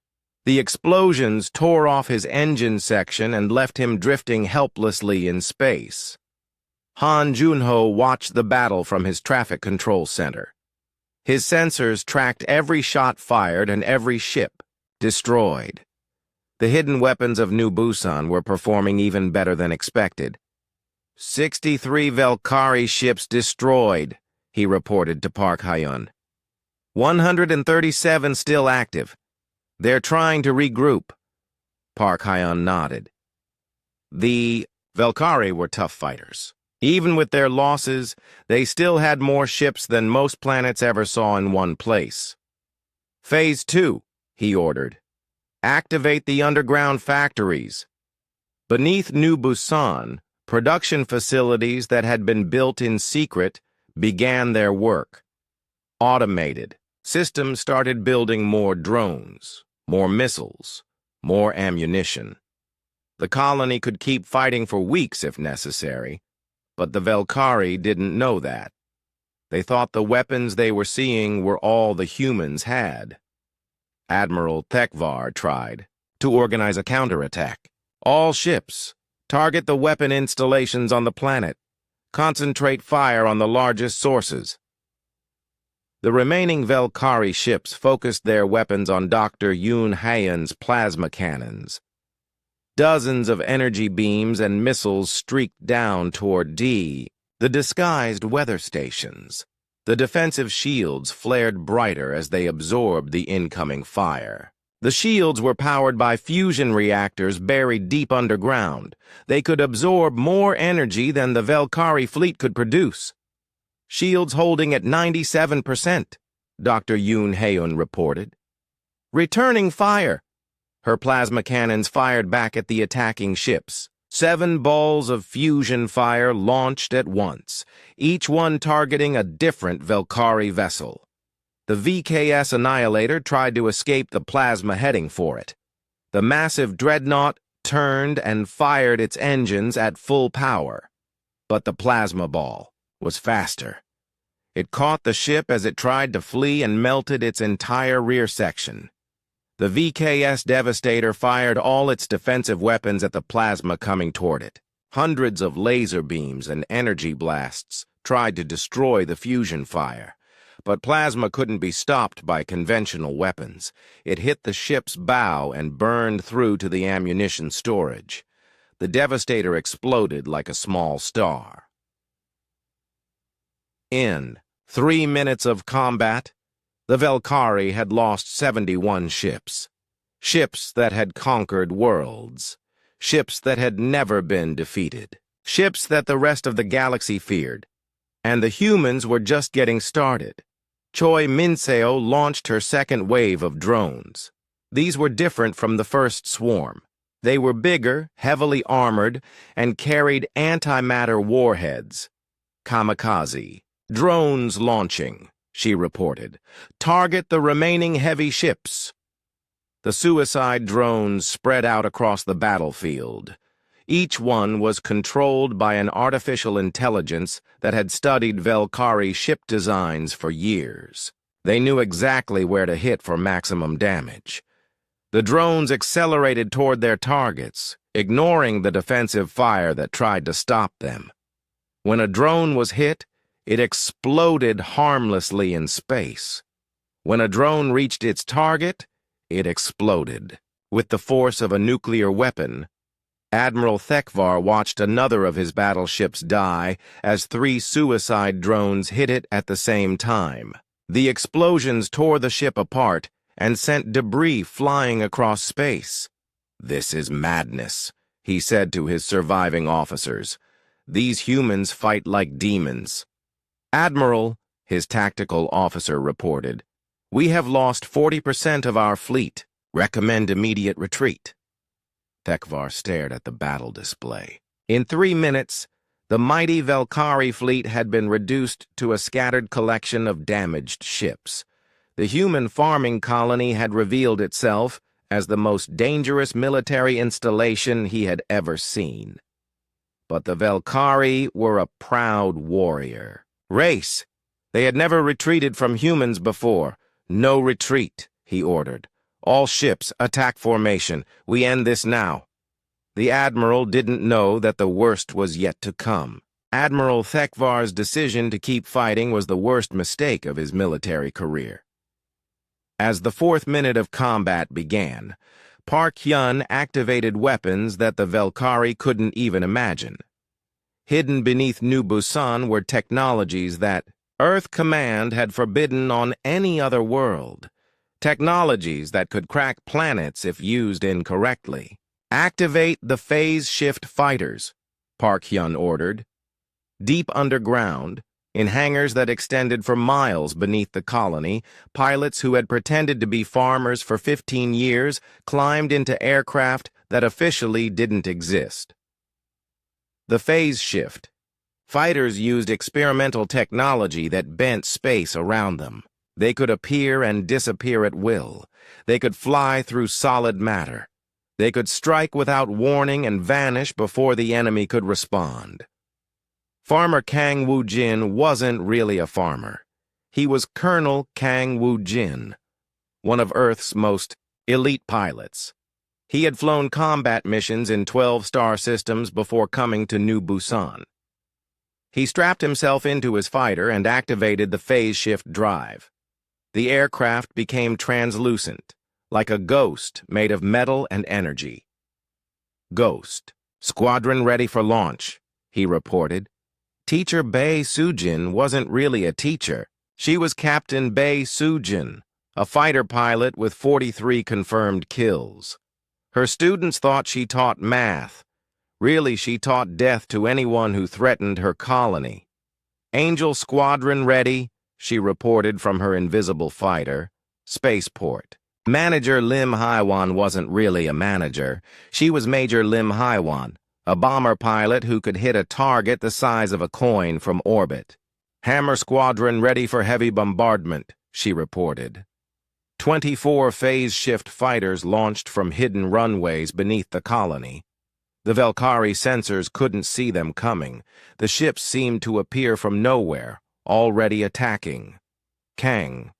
The explosions tore off his engine section and left him drifting helplessly in space. Han Junho watched the battle from his traffic control center. His sensors tracked every shot fired and every ship destroyed. The hidden weapons of New Busan were performing even better than expected. 63 Valkyrie ships destroyed, he reported to Park Hyun. 137 still active. They're trying to regroup. Park Hyun nodded. The Valkyrie were tough fighters. Even with their losses, they still had more ships than most planets ever saw in one place. Phase 2, he ordered. Activate the underground factories. Beneath New Busan, production facilities that had been built in secret began their work. Automated, systems started building more drones, more missiles, more ammunition. The colony could keep fighting for weeks if necessary, but the Valkyrie didn't know that. They thought the weapons they were seeing were all the humans had. Admiral Tekvar tried to organize a counterattack. All ships, target the weapon installations on the planet. Concentrate fire on the largest sources. The remaining Valkyrie ships focused their weapons on Dr. Yoon Haeun's plasma cannons. Dozens of energy beams and missiles streaked down toward the disguised weather stations. The defensive shields flared brighter as they absorbed the incoming fire. The shields were powered by fusion reactors buried deep underground. They could absorb more energy than the Valkyrie fleet could produce. Shields holding at 97%, Dr. Yoon Haeun reported. Returning fire. Her plasma cannons fired back at the attacking ships. 7 balls of fusion fire launched at once, each one targeting a different Valkyrie vessel. The VKS Annihilator tried to escape the plasma heading for it. The massive dreadnought turned and fired its engines at full power. But the plasma ball was faster. It caught the ship as it tried to flee and melted its entire rear section. The VKS Devastator fired all its defensive weapons at the plasma coming toward it. Hundreds of laser beams and energy blasts tried to destroy the fusion fire. But plasma couldn't be stopped by conventional weapons. It hit the ship's bow and burned through to the ammunition storage. The Devastator exploded like a small star. In 3 minutes of combat, the Valkyrie had lost 71 ships. Ships that had conquered worlds. Ships that had never been defeated. Ships that the rest of the galaxy feared. And the humans were just getting started. Choi Minseo launched her second wave of drones. These were different from the first swarm. They were bigger, heavily armored, and carried antimatter warheads. Kamikaze. Drones launching, she reported. Target the remaining heavy ships. The suicide drones spread out across the battlefield. Each one was controlled by an artificial intelligence that had studied Valkyrie ship designs for years. They knew exactly where to hit for maximum damage. The drones accelerated toward their targets, ignoring the defensive fire that tried to stop them. When a drone was hit, it exploded harmlessly in space. When a drone reached its target, it exploded. With the force of a nuclear weapon, Admiral Tekvar watched another of his battleships die as 3 suicide drones hit it at the same time. The explosions tore the ship apart and sent debris flying across space. "This is madness," he said to his surviving officers. "These humans fight like demons." "Admiral," his tactical officer reported, "we have lost 40% of our fleet. Recommend immediate retreat." Tekvar stared at the battle display. In 3 minutes, the mighty Valkyrie fleet had been reduced to a scattered collection of damaged ships. The human farming colony had revealed itself as the most dangerous military installation he had ever seen. But the Valkyrie were a proud warrior race. They had never retreated from humans before. "No retreat," he ordered. All ships, attack formation. We end this now. The Admiral didn't know that the worst was yet to come. Admiral Thekvar's decision to keep fighting was the worst mistake of his military career. As the 4th minute of combat began, Park Hyun activated weapons that the Velkari couldn't even imagine. Hidden beneath New Busan were technologies that Earth Command had forbidden on any other world. Technologies that could crack planets if used incorrectly. Activate the phase shift fighters, Park Hyun ordered. Deep underground, in hangars that extended for miles beneath the colony, pilots who had pretended to be farmers for 15 years climbed into aircraft that officially didn't exist. The phase shift. Fighters used experimental technology that bent space around them. They could appear and disappear at will. They could fly through solid matter. They could strike without warning and vanish before the enemy could respond. Farmer Kang Woo-jin wasn't really a farmer. He was Colonel Kang Woo-jin, one of Earth's most elite pilots. He had flown combat missions in 12 star systems before coming to New Busan. He strapped himself into his fighter and activated the phase shift drive. The aircraft became translucent, like a ghost made of metal and energy. Ghost. Squadron ready for launch, he reported. Teacher Bae Soo-jin wasn't really a teacher. She was Captain Bae Soo-jin, a fighter pilot with 43 confirmed kills. Her students thought she taught math. Really, she taught death to anyone who threatened her colony. Angel Squadron ready, she reported from her invisible fighter. Spaceport. Manager Lim Haiwan wasn't really a manager. She was Major Lim Haiwan, a bomber pilot who could hit a target the size of a coin from orbit. Hammer Squadron ready for heavy bombardment, she reported. 24 phase shift fighters launched from hidden runways beneath the colony. The Velkari sensors couldn't see them coming. The ships seemed to appear from nowhere, already attacking. Kang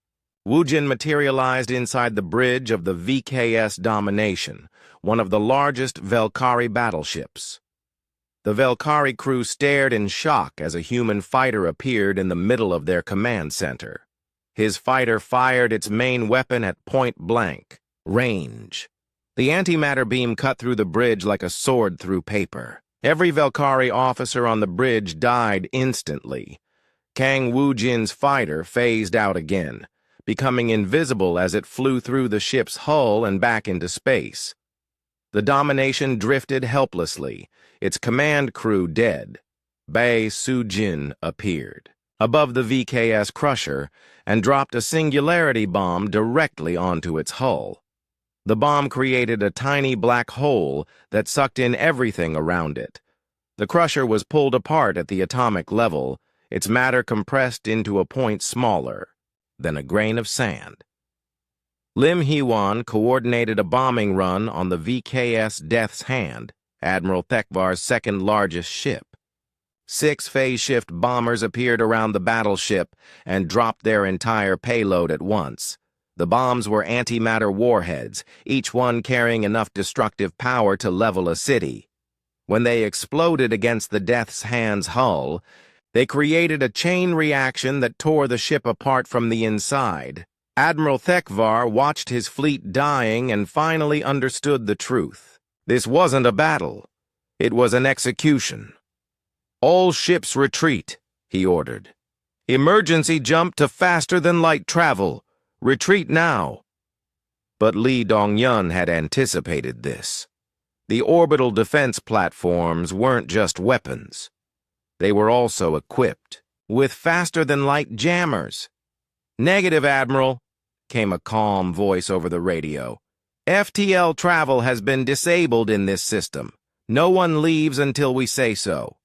Woo-jin materialized inside the bridge of the VKS Domination, one of the largest Velkari battleships. The Velkari crew stared in shock as a human fighter appeared in the middle of their command center. His fighter fired its main weapon at point-blank range. The antimatter beam cut through the bridge like a sword through paper. Every Velkari officer on the bridge died instantly. Kang Woo-jin's fighter phased out again, becoming invisible as it flew through the ship's hull and back into space. The Domination drifted helplessly, its command crew dead. Bae Soo-jin appeared above the VKS crusher and dropped a singularity bomb directly onto its hull. The bomb created a tiny black hole that sucked in everything around it. The crusher was pulled apart at the atomic level, its matter compressed into a point smaller than a grain of sand. Lim Hee-won coordinated a bombing run on the VKS Death's Hand, Admiral Thekvar's second-largest ship. 6 phase-shift bombers appeared around the battleship and dropped their entire payload at once. The bombs were antimatter warheads, each one carrying enough destructive power to level a city. When they exploded against the Death's Hand's hull, they created a chain reaction that tore the ship apart from the inside. Admiral Thekvar watched his fleet dying and finally understood the truth. This wasn't a battle. It was an execution. All ships retreat, he ordered. Emergency jump to faster-than-light travel. Retreat now. But Lee Dong-yun had anticipated this. The orbital defense platforms weren't just weapons. They were also equipped with faster-than-light jammers. Negative, Admiral, came a calm voice over the radio. FTL travel has been disabled in this system. No one leaves until we say so.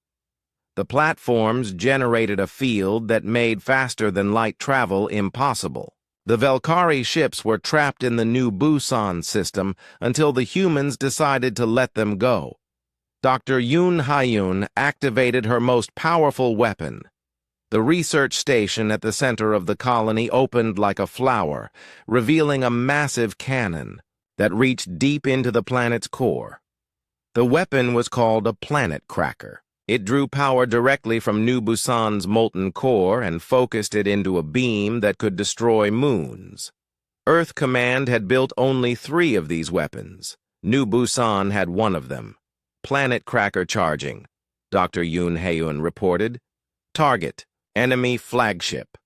The platforms generated a field that made faster-than-light travel impossible. The Velkari ships were trapped in the New Busan system until the humans decided to let them go. Dr. Yoon Ha-yoon activated her most powerful weapon, The research station at the center of the colony opened like a flower, revealing a massive cannon that reached deep into the planet's core. The weapon was called a planet cracker. It drew power directly from New Busan's molten core and focused it into a beam that could destroy moons. Earth Command had built only 3 of these weapons. New Busan had 1 of them. Planet cracker charging, Dr. Yoon Haeun reported. Target, enemy flagship.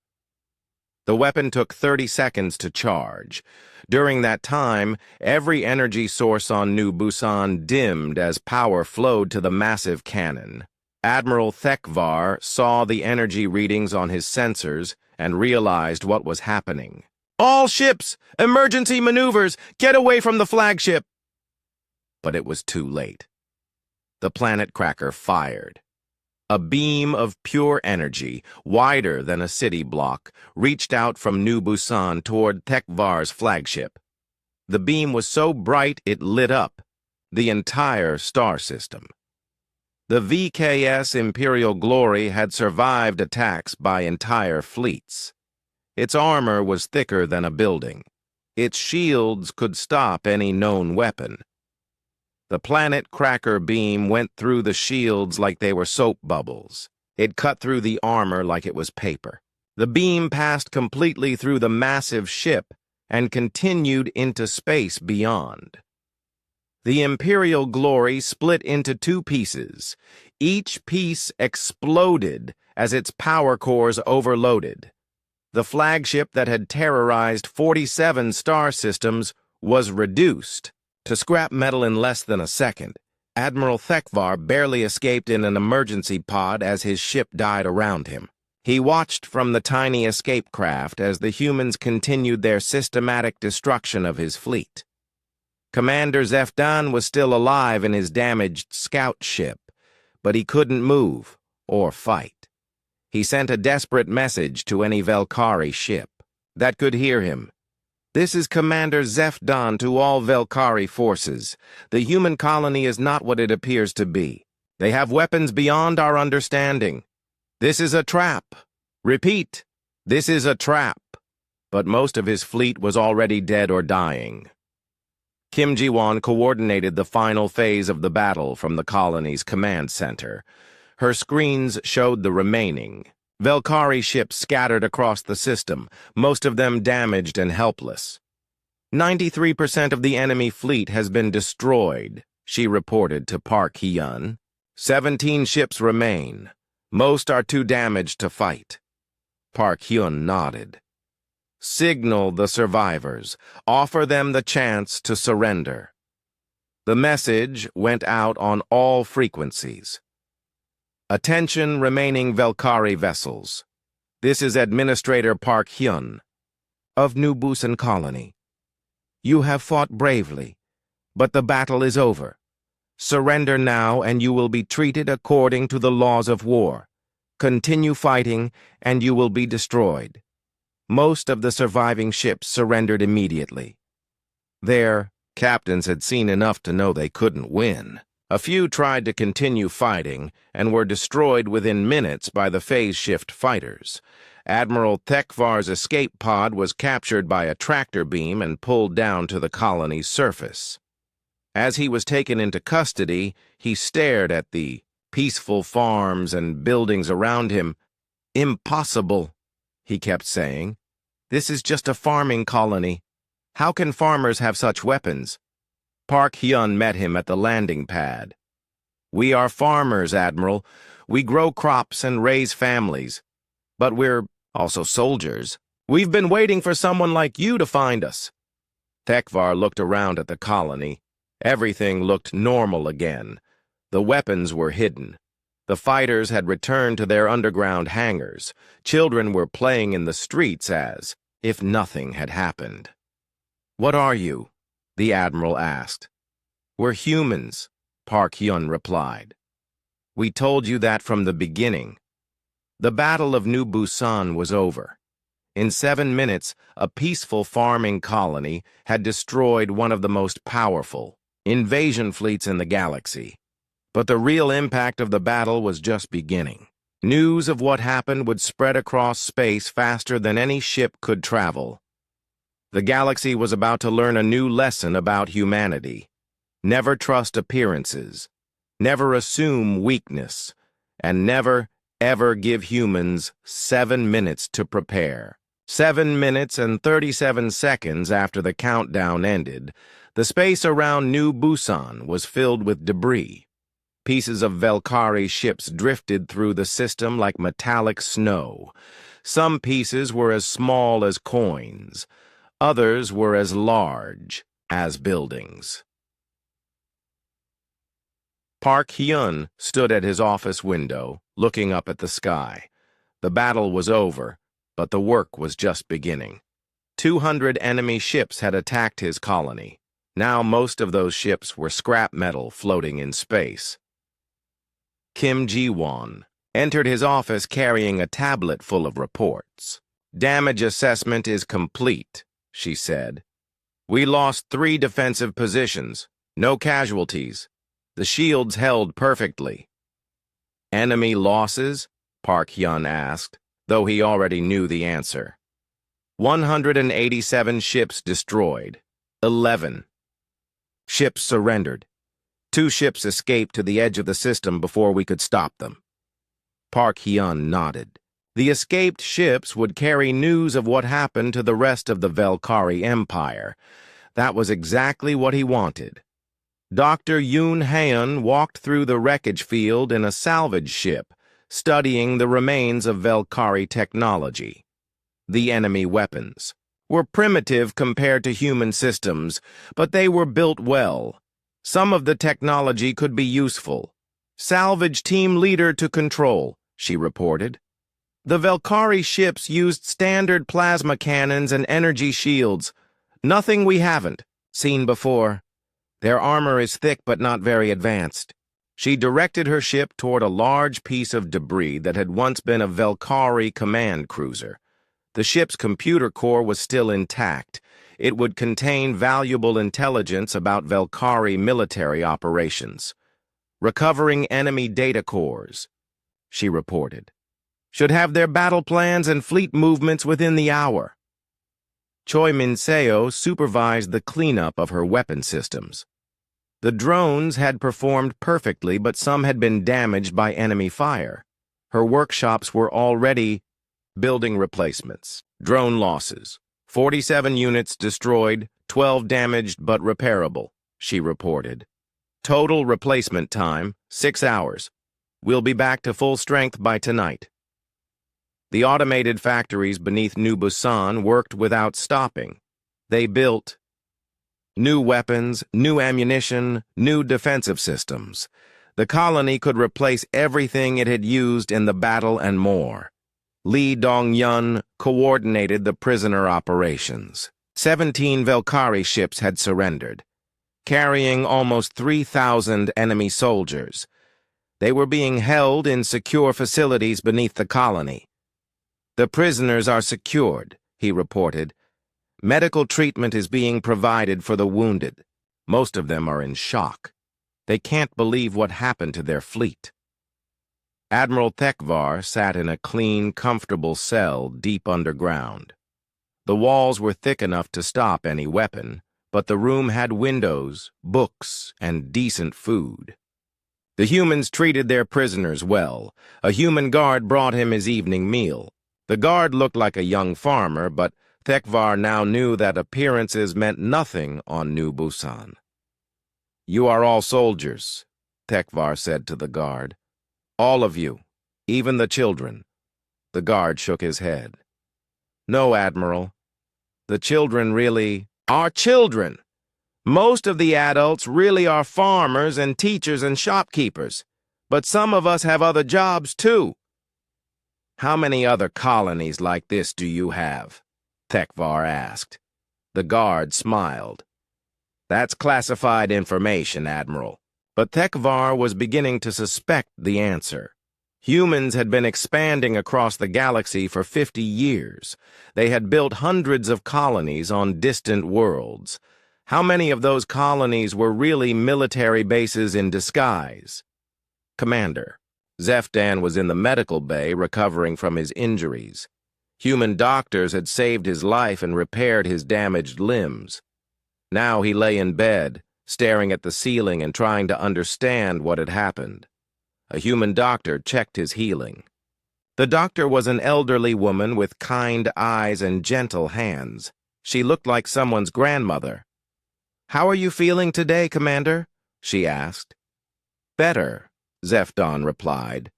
The weapon took 30 seconds to charge. During that time, every energy source on New Busan dimmed as power flowed to the massive cannon. Admiral Thekvar saw the energy readings on his sensors and realized what was happening. "All ships! Emergency maneuvers! Get away from the flagship!" But it was too late. The planet cracker fired. A beam of pure energy, wider than a city block, reached out from New Busan toward Thekvar's flagship. The beam was so bright it lit up the entire star system. The VKS Imperial Glory had survived attacks by entire fleets. Its armor was thicker than a building. Its shields could stop any known weapon. The planet cracker beam went through the shields like they were soap bubbles. It cut through the armor like it was paper. The beam passed completely through the massive ship and continued into space beyond. The Imperial Glory split into 2 pieces. Each piece exploded as its power cores overloaded. The flagship that had terrorized 47 star systems was reduced to scrap metal in less than a second. Admiral Thekvar barely escaped in an emergency pod as his ship died around him. He watched from the tiny escape craft as the humans continued their systematic destruction of his fleet. Commander Zefdan was still alive in his damaged scout ship, but he couldn't move or fight. He sent a desperate message to any Velkari ship that could hear him. "This is Commander Zefdan to all Velkari forces. The human colony is not what it appears to be. They have weapons beyond our understanding. This is a trap. Repeat, this is a trap." But most of his fleet was already dead or dying. Kim Ji-won coordinated the final phase of the battle from the colony's command center. Her screens showed the remaining Velkari ships scattered across the system, most of them damaged and helpless. 93% of the enemy fleet has been destroyed, she reported to Park Hyun. 17 ships remain. Most are too damaged to fight. Park Hyun nodded. "Signal the survivors. Offer them the chance to surrender." The message went out on all frequencies. "Attention remaining Velkari vessels. This is Administrator Park Hyun of New Busan Colony. You have fought bravely, but the battle is over. Surrender now and you will be treated according to the laws of war. Continue fighting and you will be destroyed." Most of the surviving ships surrendered immediately. Their captains had seen enough to know they couldn't win. A few tried to continue fighting and were destroyed within minutes by the phase shift fighters. Admiral Thekvar's escape pod was captured by a tractor beam and pulled down to the colony's surface. As he was taken into custody, he stared at the peaceful farms and buildings around him. "Impossible," he kept saying. "This is just a farming colony. How can farmers have such weapons?" Park Hyun met him at the landing pad. "We are farmers, Admiral. We grow crops and raise families. But we're also soldiers. We've been waiting for someone like you to find us." Thekvar looked around at the colony. Everything looked normal again. The weapons were hidden. The fighters had returned to their underground hangars. Children were playing in the streets as if nothing had happened. "What are you?" the Admiral asked. "We're humans," Park Hyun replied. "We told you that from the beginning." The Battle of New Busan was over. In 7 minutes, a peaceful farming colony had destroyed one of the most powerful invasion fleets in the galaxy. But the real impact of the battle was just beginning. News of what happened would spread across space faster than any ship could travel. The galaxy was about to learn a new lesson about humanity. Never trust appearances, never assume weakness, and never, ever give humans 7 minutes to prepare. 7 minutes and 37 seconds after the countdown ended, the space around New Busan was filled with debris. Pieces of Valkyrie ships drifted through the system like metallic snow. Some pieces were as small as coins. Others were as large as buildings. Park Hyun stood at his office window, looking up at the sky. The battle was over, but the work was just beginning. 200 enemy ships had attacked his colony. Now most of those ships were scrap metal floating in space. Kim Ji-won entered his office carrying a tablet full of reports. "Damage assessment is complete," she said. "We lost 3 defensive positions. No casualties. The shields held perfectly." "Enemy losses?" Park Hyun asked, though he already knew the answer. 187 ships destroyed. 11 ships surrendered. 2 ships escaped to the edge of the system before we could stop them. Park Hyun nodded. The escaped ships would carry news of what happened to the rest of the Valkyrie Empire. That was exactly what he wanted. Dr. Yoon Haeun walked through the wreckage field in a salvage ship, studying the remains of Valkyrie technology. The enemy weapons were primitive compared to human systems, but they were built well. Some of the technology could be useful. "Salvage team leader to control," she reported. "The Valkyrie ships used standard plasma cannons and energy shields. Nothing we haven't seen before. Their armor is thick but not very advanced." She directed her ship toward a large piece of debris that had once been a Valkyrie command cruiser. The ship's computer core was still intact. It would contain valuable intelligence about Valkyrie military operations. "Recovering enemy data cores," she reported. "Should have their battle plans and fleet movements within the hour." Choi Min-seo supervised the cleanup of her weapon systems. The drones had performed perfectly, but some had been damaged by enemy fire. Her workshops were already building replacements. Drone losses: 47 units destroyed, 12 damaged but repairable, she reported. Total replacement time, 6 hours. We'll be back to full strength by tonight. The automated factories beneath New Busan worked without stopping. They built new weapons, new ammunition, new defensive systems. The colony could replace everything it had used in the battle and more. Lee Dong-yun coordinated the prisoner operations. 17 Valkyrie ships had surrendered, carrying almost 3,000 enemy soldiers. They were being held in secure facilities beneath the colony. "The prisoners are secured," he reported. "Medical treatment is being provided for the wounded. Most of them are in shock. They can't believe what happened to their fleet." Admiral Thekvar sat in a clean, comfortable cell deep underground. The walls were thick enough to stop any weapon, but the room had windows, books, and decent food. The humans treated their prisoners well. A human guard brought him his evening meal. The guard looked like a young farmer, but Thekvar now knew that appearances meant nothing on New Busan. "You are all soldiers," Thekvar said to the guard. "All of you, even the children." The guard shook his head. "No, Admiral. The children really are children. Most of the adults really are farmers and teachers and shopkeepers. But some of us have other jobs, too." "How many other colonies like this do you have?" Thekvar asked. The guard smiled. "That's classified information, Admiral." But Thekvar was beginning to suspect the answer. Humans had been expanding across the galaxy for 50 years. They had built hundreds of colonies on distant worlds. How many of those colonies were really military bases in disguise? "Commander, Zefdan was in the medical bay recovering from his injuries. Human doctors had saved his life and repaired his damaged limbs. Now he lay in bed, staring at the ceiling and trying to understand what had happened. A human doctor checked his healing. The doctor was an elderly woman with kind eyes and gentle hands. She looked like someone's grandmother. "How are you feeling today, Commander?" she asked. "Better," Zefdan replied.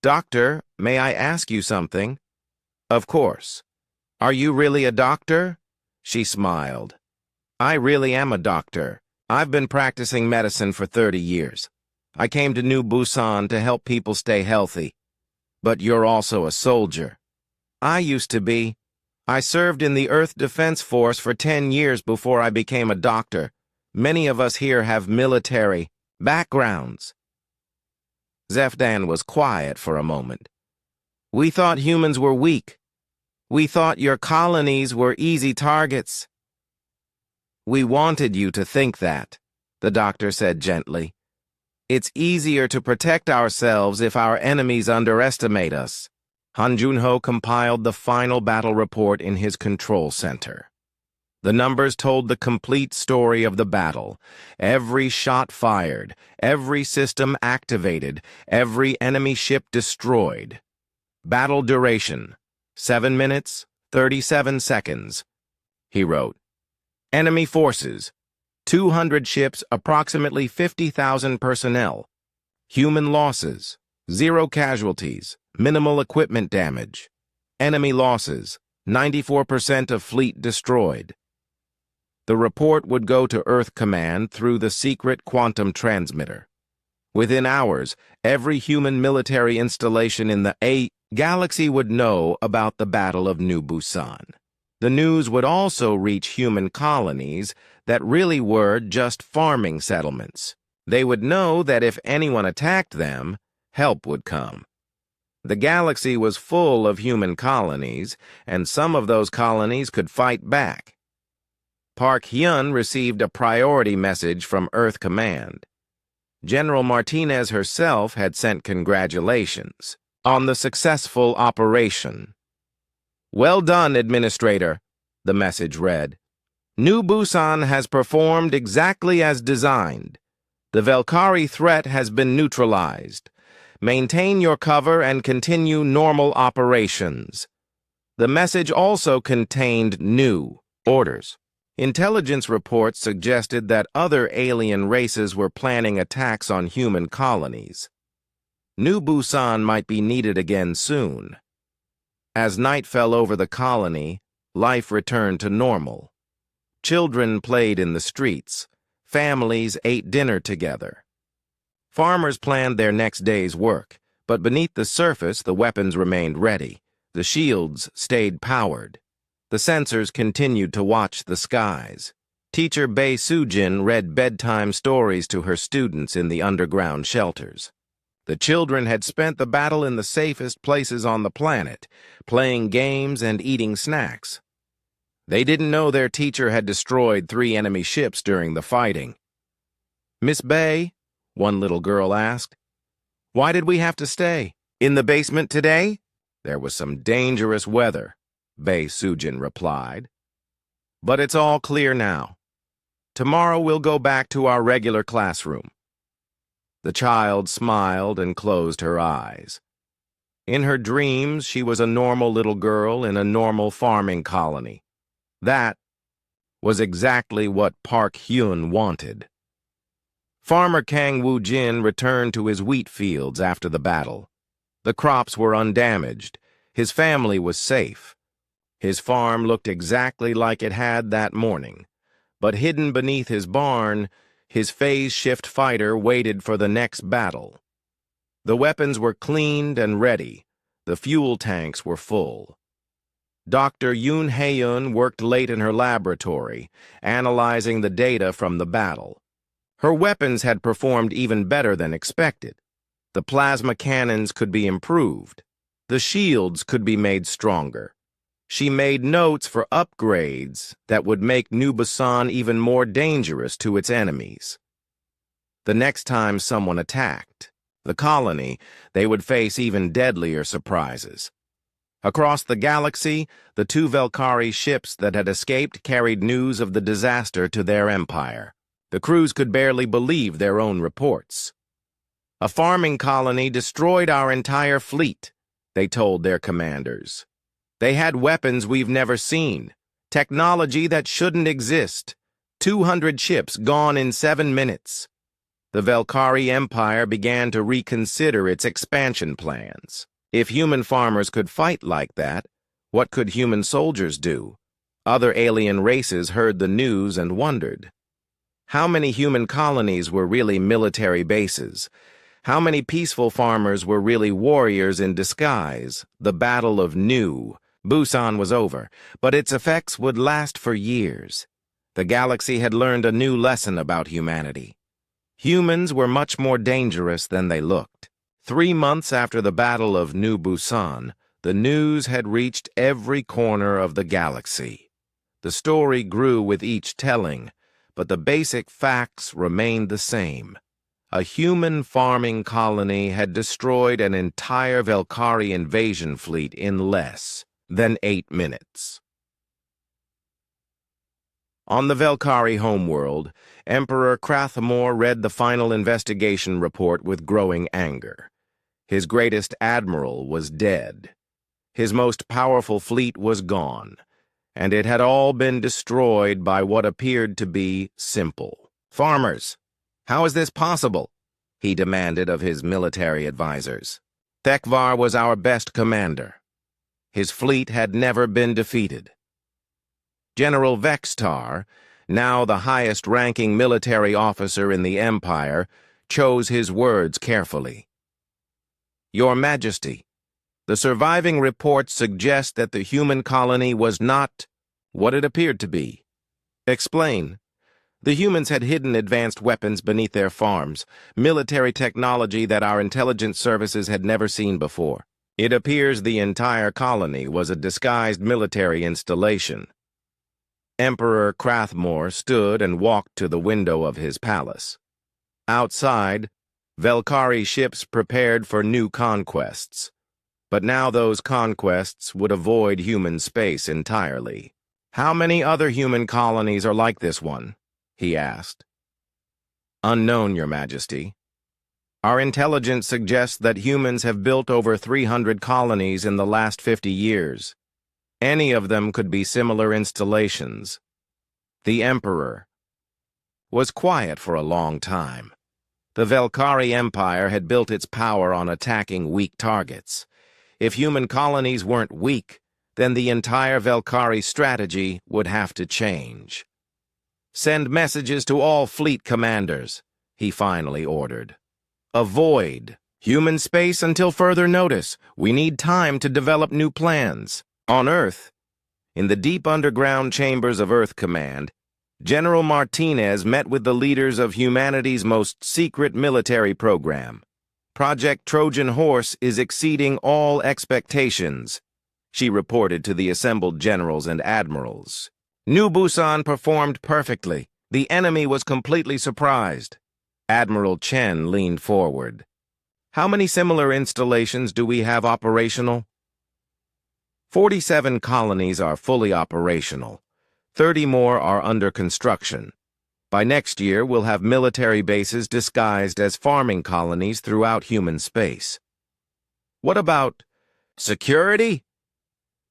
"Doctor, may I ask you something?" "Of course." "Are you really a doctor?" She smiled. "I really am a doctor. I've been practicing medicine for 30 years. I came to New Busan to help people stay healthy. But you're also a soldier." "I used to be. I served in the Earth Defense Force for 10 years before I became a doctor. Many of us here have military backgrounds." Zefdan was quiet for a moment. "We thought humans were weak. We thought your colonies were easy targets." "We wanted you to think that," the doctor said gently. "It's easier to protect ourselves if our enemies underestimate us." Han Junho compiled the final battle report in his control center. The numbers told the complete story of the battle. Every shot fired, every system activated, every enemy ship destroyed. Battle duration, 7 minutes, 37 seconds. He wrote, "Enemy forces, 200 ships, approximately 50,000 personnel. Human losses, 0 casualties, minimal equipment damage. Enemy losses, 94% of fleet destroyed." The report would go to Earth Command through the secret quantum transmitter. Within hours, every human military installation in the galaxy would know about the Battle of New Busan. The news would also reach human colonies that really were just farming settlements. They would know that if anyone attacked them, help would come. The galaxy was full of human colonies, and some of those colonies could fight back. Park Hyun received a priority message from Earth Command. General Martinez herself had sent congratulations on the successful operation. "Well done, Administrator," the message read. "New Busan has performed exactly as designed. The Velkari threat has been neutralized. Maintain your cover and continue normal operations." The message also contained new orders. Intelligence reports suggested that other alien races were planning attacks on human colonies. New Busan might be needed again soon. As night fell over the colony, life returned to normal. Children played in the streets. Families ate dinner together. Farmers planned their next day's work, but beneath the surface the weapons remained ready. The shields stayed powered. The sensors continued to watch the skies. Teacher Bae Sujin read bedtime stories to her students in the underground shelters. The children had spent the battle in the safest places on the planet, playing games and eating snacks. They didn't know their teacher had destroyed 3 enemy ships during the fighting. "Miss Bae," one little girl asked, "why did we have to stay in the basement today?" "There was some dangerous weather," Bae Sujin replied. "But it's all clear now. Tomorrow we'll go back to our regular classroom." The child smiled and closed her eyes. In her dreams, she was a normal little girl in a normal farming colony. That was exactly what Park Hyun wanted. Farmer Kang Woo-jin returned to his wheat fields after the battle. The crops were undamaged. His family was safe. His farm looked exactly like it had that morning, but hidden beneath his barn, his phase shift fighter waited for the next battle. The weapons were cleaned and ready. The fuel tanks were full. Dr. Yoon Hae-eun worked late in her laboratory, analyzing the data from the battle. Her weapons had performed even better than expected. The plasma cannons could be improved. The shields could be made stronger. She made notes for upgrades that would make New Busan even more dangerous to its enemies. The next time someone attacked, The colony, they would face even deadlier surprises. Across the galaxy, the two Velkari ships that had escaped carried news of the disaster to their empire. The crews could barely believe their own reports. "A farming colony destroyed our entire fleet," they told their commanders. "They had weapons we've never seen, technology that shouldn't exist. 200 ships gone in 7 minutes." The Velkari Empire began to reconsider its expansion plans. If human farmers could fight like that, what could human soldiers do? Other alien races heard the news and wondered. How many human colonies were really military bases? How many peaceful farmers were really warriors in disguise? The Battle of New Busan was over, but its effects would last for years. The galaxy had learned a new lesson about humanity. Humans were much more dangerous than they looked. 3 months after the Battle of New Busan, the news had reached every corner of the galaxy. The story grew with each telling, but the basic facts remained the same. A human farming colony had destroyed an entire Velkari invasion fleet in less than 8 minutes. On the Velkari homeworld, Emperor Krathmore read the final investigation report with growing anger. His greatest admiral was dead. His most powerful fleet was gone, and it had all been destroyed by what appeared to be simple. "Farmers, how is this possible?" he demanded of his military advisors. "Thekvar was our best commander. His fleet had never been defeated." General Vextar, now the highest-ranking military officer in the Empire, chose his words carefully. "Your Majesty, the surviving reports suggest that the human colony was not what it appeared to be." "Explain." "The humans had hidden advanced weapons beneath their farms, military technology that our intelligence services had never seen before. It appears the entire colony was a disguised military installation." Emperor Krathmore stood and walked to the window of his palace. Outside, Velkari ships prepared for new conquests. But now those conquests would avoid human space entirely. "How many other human colonies are like this one?" he asked. "Unknown, Your Majesty. Our intelligence suggests that humans have built over 300 colonies in the last 50 years. Any of them could be similar installations." The Emperor was quiet for a long time. The Velkari Empire had built its power on attacking weak targets. If human colonies weren't weak, then the entire Velkari strategy would have to change. "Send messages to all fleet commanders," he finally ordered. "Avoid human space until further notice. We need time to develop new plans." On Earth, in the deep underground chambers of Earth Command, General Martinez met with the leaders of humanity's most secret military program. "Project Trojan Horse is exceeding all expectations," she reported to the assembled generals and admirals. "New Busan performed perfectly. The enemy was completely surprised." Admiral Chen leaned forward. "How many similar installations do we have operational?" 47 colonies are fully operational. 30 more are under construction. By next year, we'll have military bases disguised as farming colonies throughout human space. "What about security?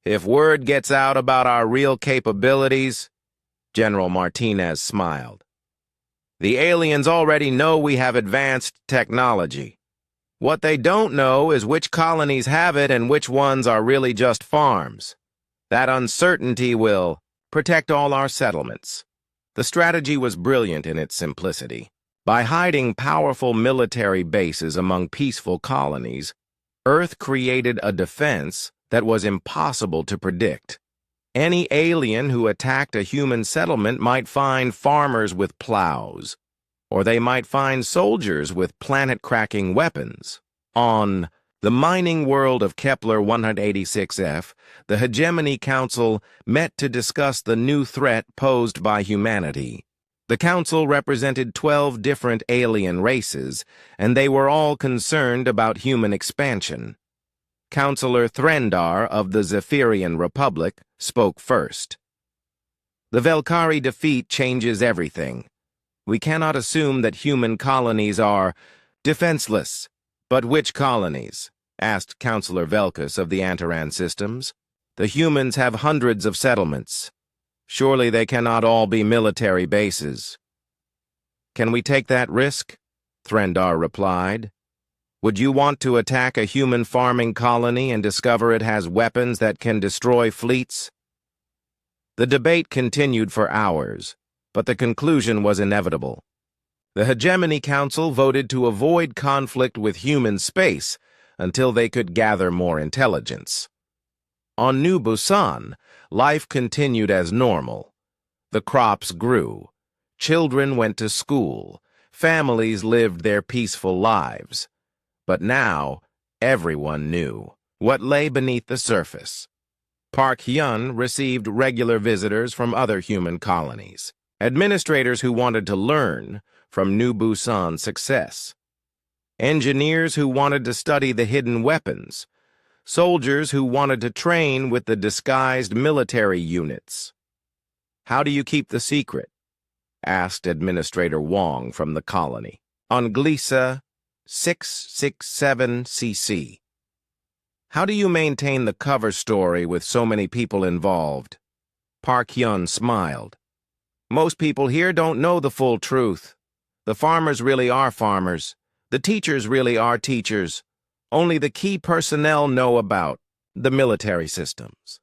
If word gets out about our real capabilities," General Martinez smiled. "The aliens already know we have advanced technology. What they don't know is which colonies have it and which ones are really just farms. That uncertainty will protect all our settlements." The strategy was brilliant in its simplicity. By hiding powerful military bases among peaceful colonies, Earth created a defense that was impossible to predict. Any alien who attacked a human settlement might find farmers with plows, or they might find soldiers with planet-cracking weapons. On the mining world of Kepler 186f, the Hegemony Council met to discuss the new threat posed by humanity. The council represented 12 different alien races, and they were all concerned about human expansion. Councillor Threndar of the Zephyrian Republic spoke first. The Velkari defeat changes everything. We cannot assume that human colonies are defenseless. But which colonies? Asked Councillor Velkus of the Antaran systems. The humans have hundreds of settlements. Surely they cannot all be military bases. Can we take that risk? Threndar replied. Would you want to attack a human farming colony and discover it has weapons that can destroy fleets? The debate continued for hours, but the conclusion was inevitable. The Hegemony Council voted to avoid conflict with human space until they could gather more intelligence. On New Busan, life continued as normal. The crops grew. Children went to school. Families lived their peaceful lives. But now, everyone knew what lay beneath the surface. Park Hyun received regular visitors from other human colonies, administrators who wanted to learn from New Busan's success, engineers who wanted to study the hidden weapons, soldiers who wanted to train with the disguised military units. How do you keep the secret? Asked Administrator Wong from the colony. On Glisa 667cc. How do you maintain the cover story with so many people involved? Park Hyun smiled. Most people here don't know the full truth. The farmers really are farmers. The teachers really are teachers. Only the key personnel know about the military systems.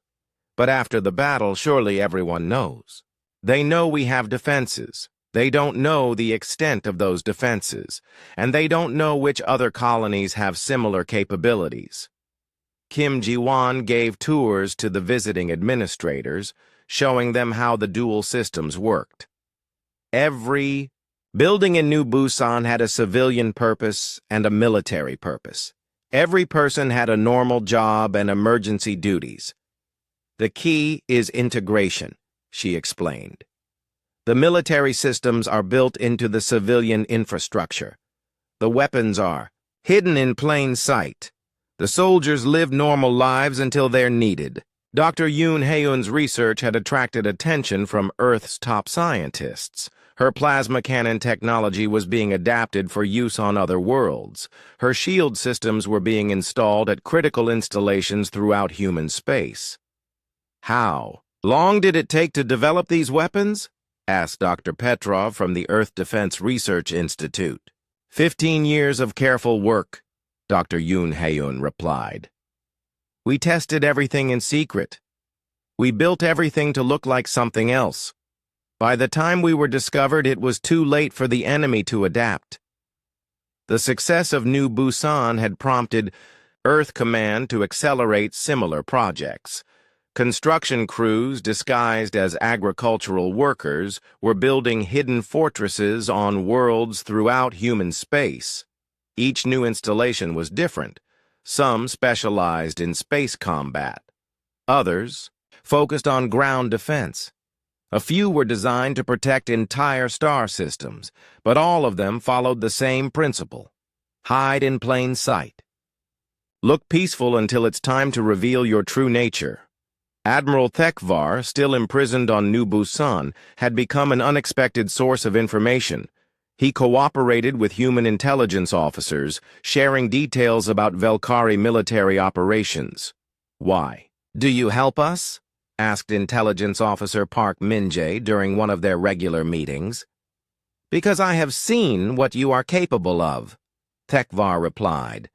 But after the battle, surely everyone knows. They know we have defenses. They don't know the extent of those defenses, and they don't know which other colonies have similar capabilities. Kim Ji-won gave tours to the visiting administrators, showing them how the dual systems worked. Every building in New Busan had a civilian purpose and a military purpose. Every person had a normal job and emergency duties. The key is integration, she explained. The military systems are built into the civilian infrastructure. The weapons are hidden in plain sight. The soldiers live normal lives until they're needed. Dr. Yoon Haeun's research had attracted attention from Earth's top scientists. Her plasma cannon technology was being adapted for use on other worlds. Her shield systems were being installed at critical installations throughout human space. How long did it take to develop these weapons? Asked Dr. Petrov from the Earth Defense Research Institute. 15 years of careful work, Dr. Yoon Haeun replied. We tested everything in secret. We built everything to look like something else. By the time we were discovered, it was too late for the enemy to adapt. The success of New Busan had prompted Earth Command to accelerate similar projects. Construction crews, disguised as agricultural workers, were building hidden fortresses on worlds throughout human space. Each new installation was different. Some specialized in space combat. Others focused on ground defense. A few were designed to protect entire star systems, but all of them followed the same principle. Hide in plain sight. Look peaceful until it's time to reveal your true nature. Admiral Thekvar, still imprisoned on New Busan, had become an unexpected source of information. He cooperated with human intelligence officers, sharing details about Velkari military operations. Why? Do you help us? Asked Intelligence Officer Park Min-jae during one of their regular meetings. Because I have seen what you are capable of, Thekvar replied.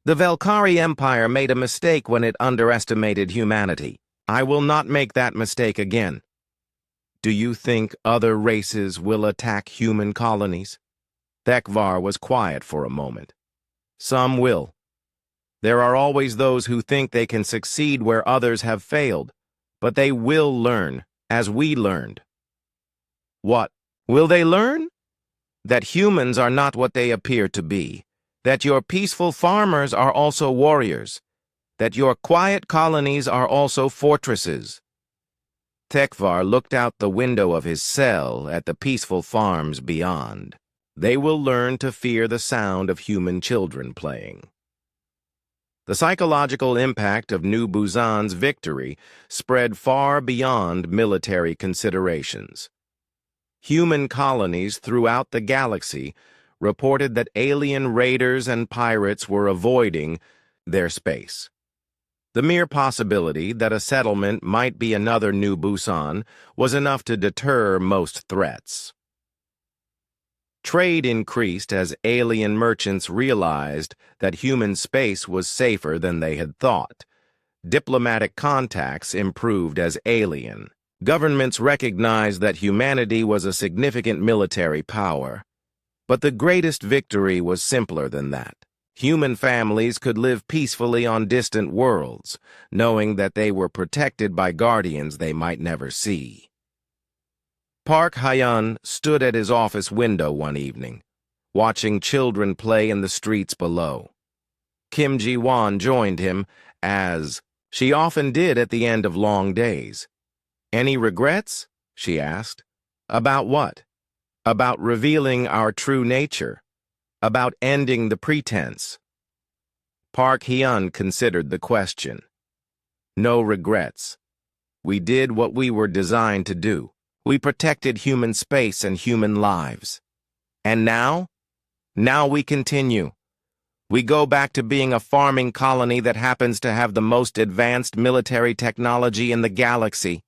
The Velkari Empire made a mistake when it underestimated humanity. I will not make that mistake again. Do you think other races will attack human colonies? Thekvar was quiet for a moment. Some will. There are always those who think they can succeed where others have failed, but they will learn, as we learned. What will they learn? That humans are not what they appear to be, that your peaceful farmers are also warriors, that your quiet colonies are also fortresses. Tekvar looked out the window of his cell at the peaceful farms beyond. They will learn to fear the sound of human children playing. The psychological impact of New Busan's victory spread far beyond military considerations. Human colonies throughout the galaxy reported that alien raiders and pirates were avoiding their space. The mere possibility that a settlement might be another New Busan was enough to deter most threats. Trade increased as alien merchants realized that human space was safer than they had thought. Diplomatic contacts improved as alien. Governments recognized that humanity was a significant military power. But the greatest victory was simpler than that. Human families could live peacefully on distant worlds, knowing that they were protected by guardians they might never see. Park Hyun stood at his office window one evening, watching children play in the streets below. Kim Ji-won joined him, as she often did at the end of long days. "Any regrets?" she asked. "About what?" "About revealing our true nature. About ending the pretense." Park Hyun considered the question. "No regrets. We did what we were designed to do. We protected human space and human lives. And now? Now we continue. We go back to being a farming colony that happens to have the most advanced military technology in the galaxy.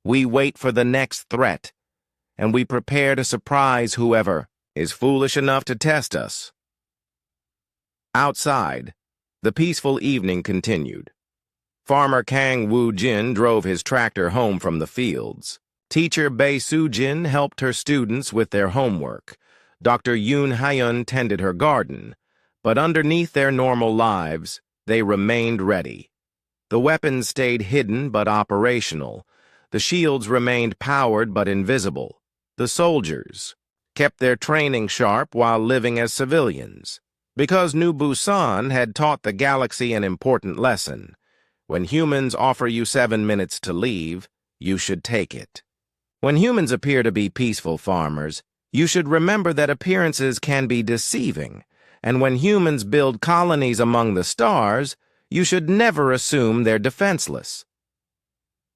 We wait for the next threat, and we prepare to surprise whoever is foolish enough to test us." Outside, the peaceful evening continued. Farmer Kang Woo-jin drove his tractor home from the fields. Teacher Bae Soo-jin helped her students with their homework. Dr. Yoon Hyun tended her garden. But underneath their normal lives, they remained ready. The weapons stayed hidden but operational. The shields remained powered but invisible. The soldiers kept their training sharp while living as civilians. Because New Busan had taught the galaxy an important lesson. When humans offer you 7 minutes to leave, you should take it. When humans appear to be peaceful farmers, you should remember that appearances can be deceiving, and when humans build colonies among the stars, you should never assume they're defenseless.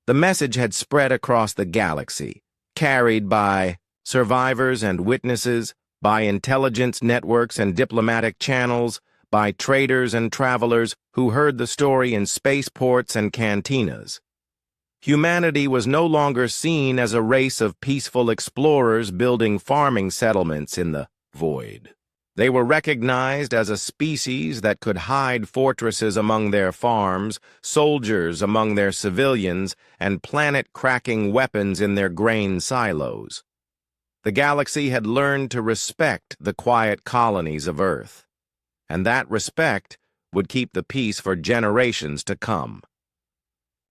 The message had spread across the galaxy, carried by survivors and witnesses, by intelligence networks and diplomatic channels, by traders and travelers who heard the story in spaceports and cantinas. Humanity was no longer seen as a race of peaceful explorers building farming settlements in the void. They were recognized as a species that could hide fortresses among their farms, soldiers among their civilians, and planet-cracking weapons in their grain silos. The galaxy had learned to respect the quiet colonies of Earth, and that respect would keep the peace for generations to come.